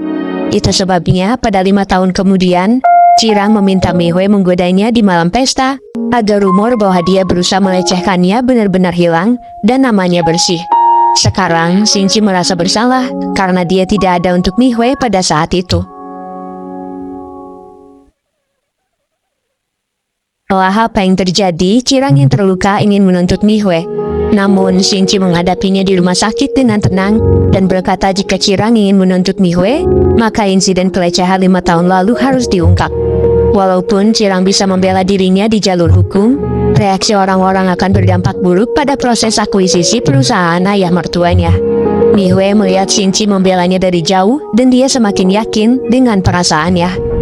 Itu sebabnya pada 5 tahun kemudian, Cirang meminta Miwe menggodanya di malam pesta, agar rumor bahwa dia berusaha melecehkannya benar-benar hilang dan namanya bersih. Sekarang, Shinji merasa bersalah karena dia tidak ada untuk Miwe pada saat itu. Setelah apa yang terjadi, Cirang yang terluka ingin menuntut Miwe. Namun, Shinji menghadapinya di rumah sakit dengan tenang dan berkata jika Cirang ingin menuntut Miwe, maka insiden pelecehan 5 tahun lalu harus diungkap. Walaupun Cirang bisa membela dirinya di jalur hukum, reaksi orang-orang akan berdampak buruk pada proses akuisisi perusahaan ayah mertuanya. Miwe melihat Shinji membelanya dari jauh dan dia semakin yakin dengan perasaannya.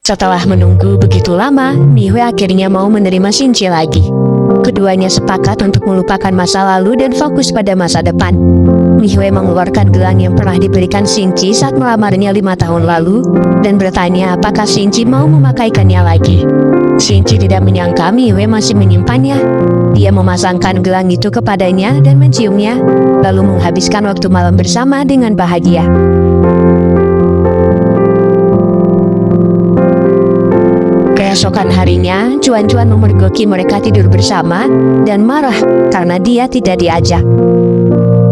Setelah menunggu begitu lama, Miwe akhirnya mau menerima Shinji lagi. Keduanya sepakat untuk melupakan masa lalu dan fokus pada masa depan. Miwe mengeluarkan gelang yang pernah diberikan Shinji saat melamarnya 5 tahun lalu, dan bertanya apakah Shinji mau memakaikannya lagi. Shinji tidak menyangka Miwe masih menyimpannya. Dia memasangkan gelang itu kepadanya dan menciumnya, lalu menghabiskan waktu malam bersama dengan bahagia. Keesokan harinya, cuan-cuan memergoki mereka tidur bersama dan marah karena dia tidak diajak.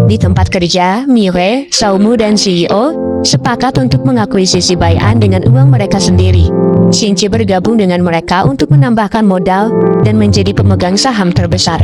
Di tempat kerja, Miwe, Saumu, dan CEO sepakat untuk mengakuisisi Bai'an dengan uang mereka sendiri. Shinji bergabung dengan mereka untuk menambahkan modal dan menjadi pemegang saham terbesar.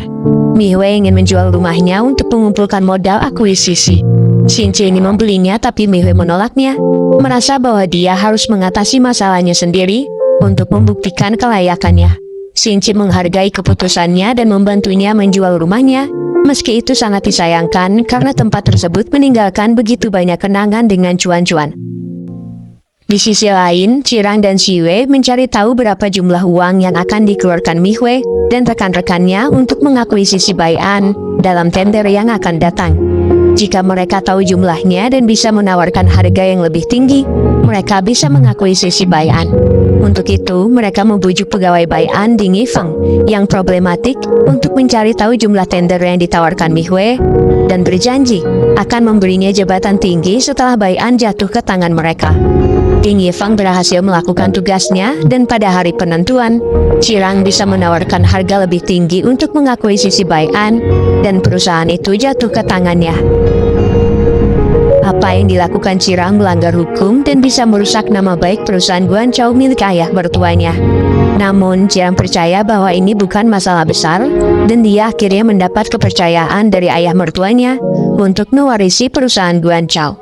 Miwe ingin menjual rumahnya untuk mengumpulkan modal akuisisi. Shinji ingin membelinya tapi Miwe menolaknya, merasa bahwa dia harus mengatasi masalahnya sendiri untuk membuktikan kelayakannya. Shinji menghargai keputusannya dan membantunya menjual rumahnya, meski itu sangat disayangkan karena tempat tersebut meninggalkan begitu banyak kenangan dengan cuan-cuan. Di sisi lain, Cirang dan Miwe mencari tahu berapa jumlah uang yang akan dikeluarkan Miwe dan rekan-rekannya untuk mengakuisisi Bai'an dalam tender yang akan datang. Jika mereka tahu jumlahnya dan bisa menawarkan harga yang lebih tinggi, mereka bisa mengakuisisi Bai'an. Untuk itu, mereka membujuk pegawai Bai'an di Ngifeng yang problematik untuk mencari tahu jumlah tender yang ditawarkan Miwe dan berjanji akan memberinya jabatan tinggi setelah Bai'an jatuh ke tangan mereka. Ding Yifeng berhasil melakukan tugasnya dan pada hari penentuan, Cirang bisa menawarkan harga lebih tinggi untuk mengakuisisi Bai'an dan perusahaan itu jatuh ke tangannya. Apa yang dilakukan Cirang melanggar hukum dan bisa merusak nama baik perusahaan Guanzhou milik ayah mertuanya. Namun, Cirang percaya bahwa ini bukan masalah besar, dan dia akhirnya mendapat kepercayaan dari ayah mertuanya untuk mewarisi perusahaan Guanzhou.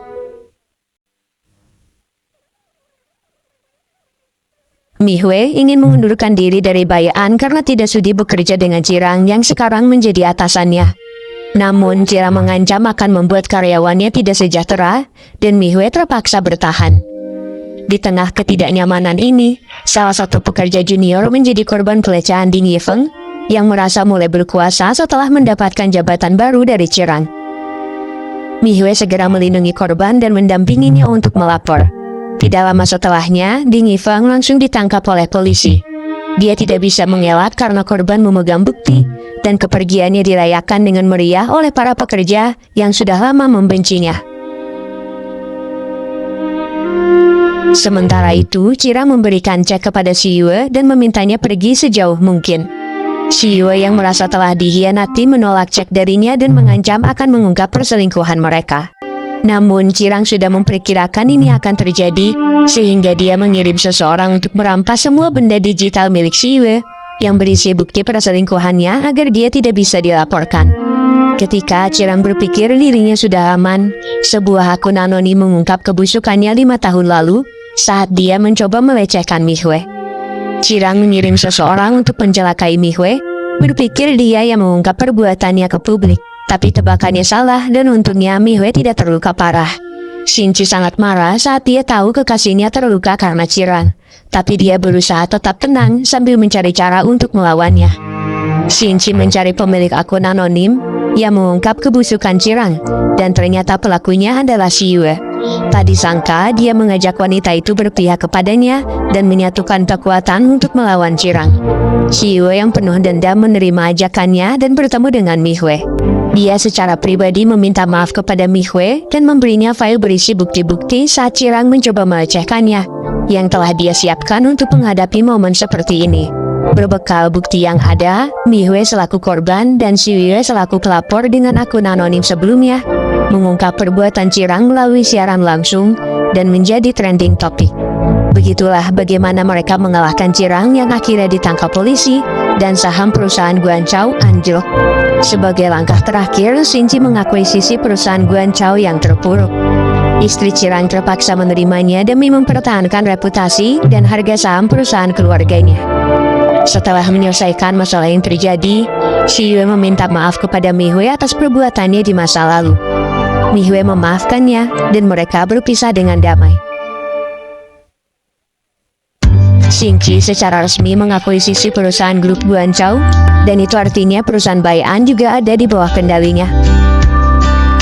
Mihue ingin mengundurkan diri dari Bai'an karena tidak sudi bekerja dengan Cirang yang sekarang menjadi atasannya. Namun, Cirang mengancam akan membuat karyawannya tidak sejahtera, dan Mihue terpaksa bertahan. Di tengah ketidaknyamanan ini, salah satu pekerja junior menjadi korban pelecehan Ding Yifeng yang merasa mulai berkuasa setelah mendapatkan jabatan baru dari Cirang. Mihue segera melindungi korban dan mendampinginya untuk melapor. Tidak lama setelahnya, Ding Yifeng langsung ditangkap oleh polisi. Dia tidak bisa mengelak karena korban memegang bukti, dan kepergiannya dirayakan dengan meriah oleh para pekerja yang sudah lama membencinya. Sementara itu, Cirang memberikan cek kepada Si Yue dan memintanya pergi sejauh mungkin. Si Yue yang merasa telah dikhianati menolak cek darinya dan mengancam akan mengungkap perselingkuhan mereka. Namun, Cirang sudah memperkirakan ini akan terjadi, sehingga dia mengirim seseorang untuk merampas semua benda digital milik Si Yue yang berisi bukti perselingkuhannya agar dia tidak bisa dilaporkan. Ketika Cirang berpikir dirinya sudah aman, sebuah akun anonim mengungkap kebusukannya 5 tahun lalu saat dia mencoba melecehkan Mihue. Cirang mengirim seseorang untuk mencelakai Mihue, berpikir dia yang mengungkap perbuatannya ke publik. Tapi tebakannya salah dan untungnya Mihue tidak terluka parah. Xinchi sangat marah saat dia tahu kekasihnya terluka karena Cirang. Tapi dia berusaha tetap tenang sambil mencari cara untuk melawannya. Xinchi mencari pemilik akun anonim yang mengungkap kebusukan Cirang, dan ternyata pelakunya adalah Si Yue. Tak disangka dia mengajak wanita itu berpihak kepadanya dan menyatukan kekuatan untuk melawan Cirang. Si Yue yang penuh dendam menerima ajakannya dan bertemu dengan Mihue. Dia secara pribadi meminta maaf kepada Mihue dan memberinya file berisi bukti-bukti saat Cirang mencoba melecehkannya, yang telah dia siapkan untuk menghadapi momen seperti ini. Berbekal bukti yang ada, Mihue selaku korban dan Si Yue selaku pelapor dengan akun anonim sebelumnya, mengungkap perbuatan Cirang melalui siaran langsung dan menjadi trending topik. Begitulah bagaimana mereka mengalahkan Cirang yang akhirnya ditangkap polisi dan saham perusahaan Guanzhou anjlok. Sebagai langkah terakhir, Xinchi mengakuisisi perusahaan Guanzhou yang terpuruk. Istri Cirang terpaksa menerimanya demi mempertahankan reputasi dan harga saham perusahaan keluarganya. Setelah menyelesaikan masalah yang terjadi, Si Yue meminta maaf kepada Mihue atas perbuatannya di masa lalu. Mihue memaafkannya dan mereka berpisah dengan damai. Xinchi secara resmi mengakuisisi perusahaan grup Guanzhou, dan itu artinya perusahaan Bai'an juga ada di bawah kendalinya.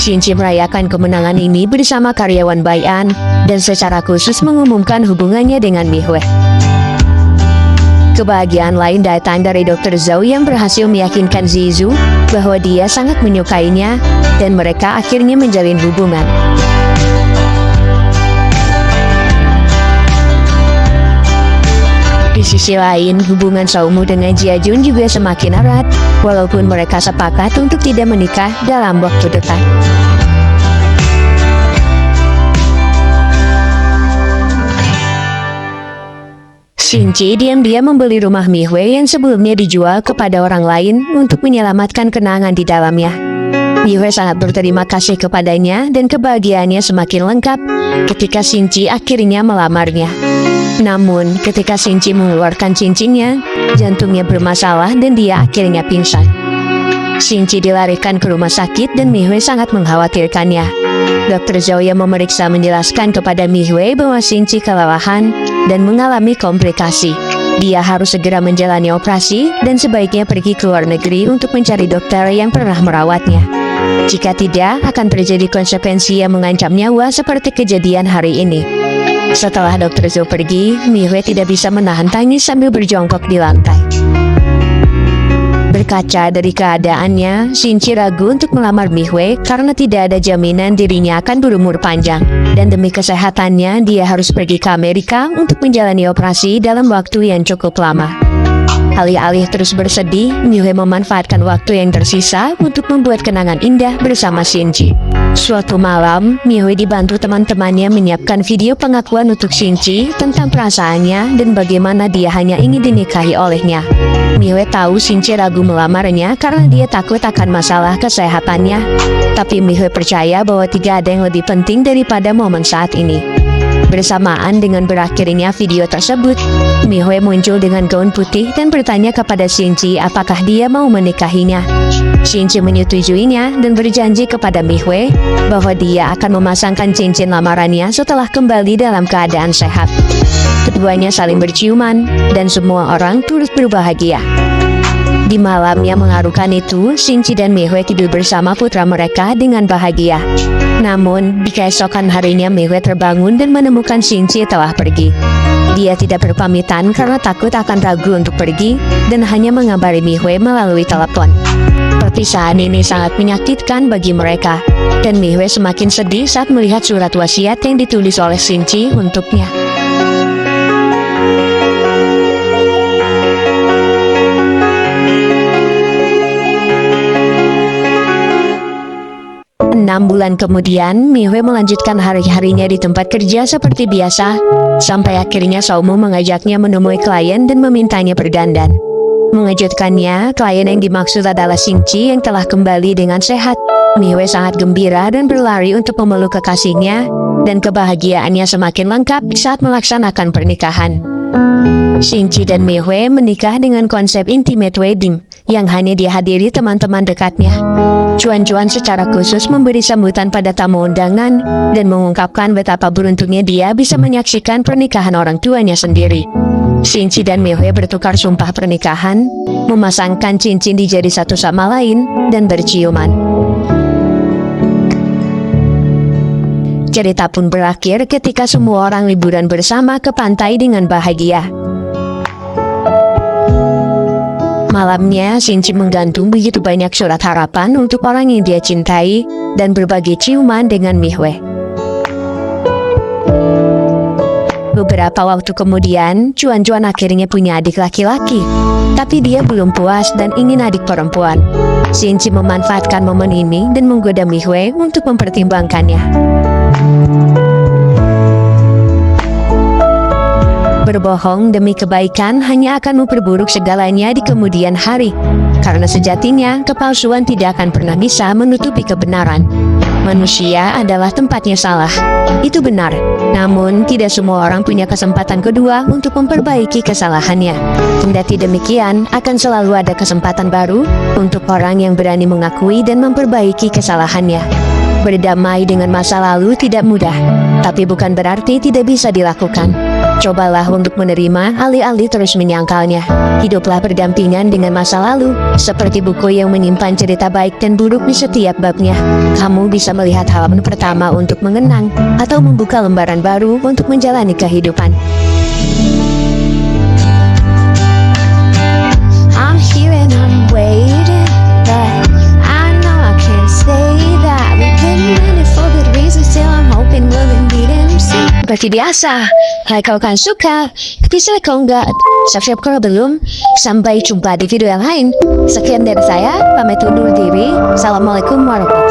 Xinchi merayakan kemenangan ini bersama karyawan Bai'an dan secara khusus mengumumkan hubungannya dengan Mihue. Kebahagiaan lain datang dari Dr. Zhou yang berhasil meyakinkan Zizu bahwa dia sangat menyukainya dan mereka akhirnya menjalin hubungan. Di sisi lain, hubungan Xiaomu dengan Jiajun juga semakin erat, walaupun mereka sepakat untuk tidak menikah dalam waktu dekat. Xinchi diam-diam membeli rumah Mihue yang sebelumnya dijual kepada orang lain untuk menyelamatkan kenangan di dalamnya. Mihue sangat berterima kasih kepadanya dan kebahagiaannya semakin lengkap ketika Xinchi akhirnya melamarnya. Namun, ketika Xinchi mengeluarkan cincinnya, jantungnya bermasalah dan dia akhirnya pingsan. Xinchi dilarikan ke rumah sakit dan Mihue sangat mengkhawatirkannya. Dr. Zhou yang memeriksa menjelaskan kepada Mihue bahwa Xinchi kelelahan dan mengalami komplikasi. Dia harus segera menjalani operasi dan sebaiknya pergi ke luar negeri untuk mencari dokter yang pernah merawatnya. Jika tidak, akan terjadi konsekuensi yang mengancam nyawa seperti kejadian hari ini. Setelah Dr. Zhou pergi, Mihue tidak bisa menahan tangis sambil berjongkok di lantai. Berkaca dari keadaannya, Xinchi ragu untuk melamar Mihue karena tidak ada jaminan dirinya akan berumur panjang. Dan demi kesehatannya, dia harus pergi ke Amerika untuk menjalani operasi dalam waktu yang cukup lama. Alih-alih terus bersedih, Mihue memanfaatkan waktu yang tersisa untuk membuat kenangan indah bersama Xinchi. Suatu malam, Mihue dibantu teman-temannya menyiapkan video pengakuan untuk Shinji tentang perasaannya dan bagaimana dia hanya ingin dinikahi olehnya. Mihue tahu Shinji ragu melamarnya karena dia takut akan masalah kesehatannya. Tapi Mihue percaya bahwa tidak ada yang lebih penting daripada momen saat ini. Bersamaan dengan berakhirnya video tersebut, Mihue muncul dengan gaun putih dan bertanya kepada Shinji apakah dia mau menikahinya. Shinji menyetujuinya dan berjanji kepada Mihue bahwa dia akan memasangkan cincin lamarannya setelah kembali dalam keadaan sehat. Keduanya saling berciuman dan semua orang turut berbahagia. Di malam yang mengharukan itu, Shinji dan Mihue tidur bersama putra mereka dengan bahagia. Namun, di keesokan harinya Mihue terbangun dan menemukan Shinji telah pergi. Dia tidak berpamitan karena takut akan ragu untuk pergi dan hanya mengabari Mihue melalui telepon. Perpisahan ini sangat menyakitkan bagi mereka, dan Mihue semakin sedih saat melihat surat wasiat yang ditulis oleh Shinji untuknya. 6 bulan kemudian, Mihue melanjutkan hari-harinya di tempat kerja seperti biasa, sampai akhirnya Saumu mengajaknya menemui klien dan memintanya berdandan. Mengejutkannya, klien yang dimaksud adalah Shinji yang telah kembali dengan sehat. Mihue sangat gembira dan berlari untuk memeluk kekasihnya, dan kebahagiaannya semakin lengkap saat melaksanakan pernikahan. Shinji dan Mihue menikah dengan konsep intimate wedding yang hanya dihadiri teman-teman dekatnya. Cuan-cuan secara khusus memberi sambutan pada tamu undangan dan mengungkapkan betapa beruntungnya dia bisa menyaksikan pernikahan orang tuanya sendiri. Shinji dan Mihue bertukar sumpah pernikahan, memasangkan cincin di jari satu sama lain, dan berciuman. Cerita pun berakhir ketika semua orang liburan bersama ke pantai dengan bahagia. Malamnya, Shinji menggantung begitu banyak surat harapan untuk orang yang dia cintai dan berbagi ciuman dengan Mihue. Beberapa waktu kemudian, Cuan-cuan akhirnya punya adik laki-laki. Tapi dia belum puas dan ingin adik perempuan. Shinji memanfaatkan momen ini dan menggoda Mihue untuk mempertimbangkannya. Berbohong demi kebaikan hanya akan memperburuk segalanya di kemudian hari. Karena sejatinya, kepalsuan tidak akan pernah bisa menutupi kebenaran. Manusia adalah tempatnya salah. Itu benar. Namun, tidak semua orang punya kesempatan kedua untuk memperbaiki kesalahannya. Kendati demikian, akan selalu ada kesempatan baru untuk orang yang berani mengakui dan memperbaiki kesalahannya. Berdamai dengan masa lalu tidak mudah, tapi bukan berarti tidak bisa dilakukan. Cobalah untuk menerima alih-alih terus menyangkalnya. Hiduplah berdampingan dengan masa lalu, seperti buku yang menyimpan cerita baik dan buruk di setiap babnya. Kamu bisa melihat halaman pertama untuk mengenang, atau membuka lembaran baru untuk menjalani kehidupan. I'm here and I'm waiting, but I know I can't say that. We've been in it for good reasons, still I'm hoping we'll be MC. Seperti biasa, like kau kan suka, bisa kau enggak, subscribe kalau belum. Sampai jumpa di video yang lain. Sekian dari saya, pamit undur diri. Assalamualaikum warahmatullahi wabarakatuh.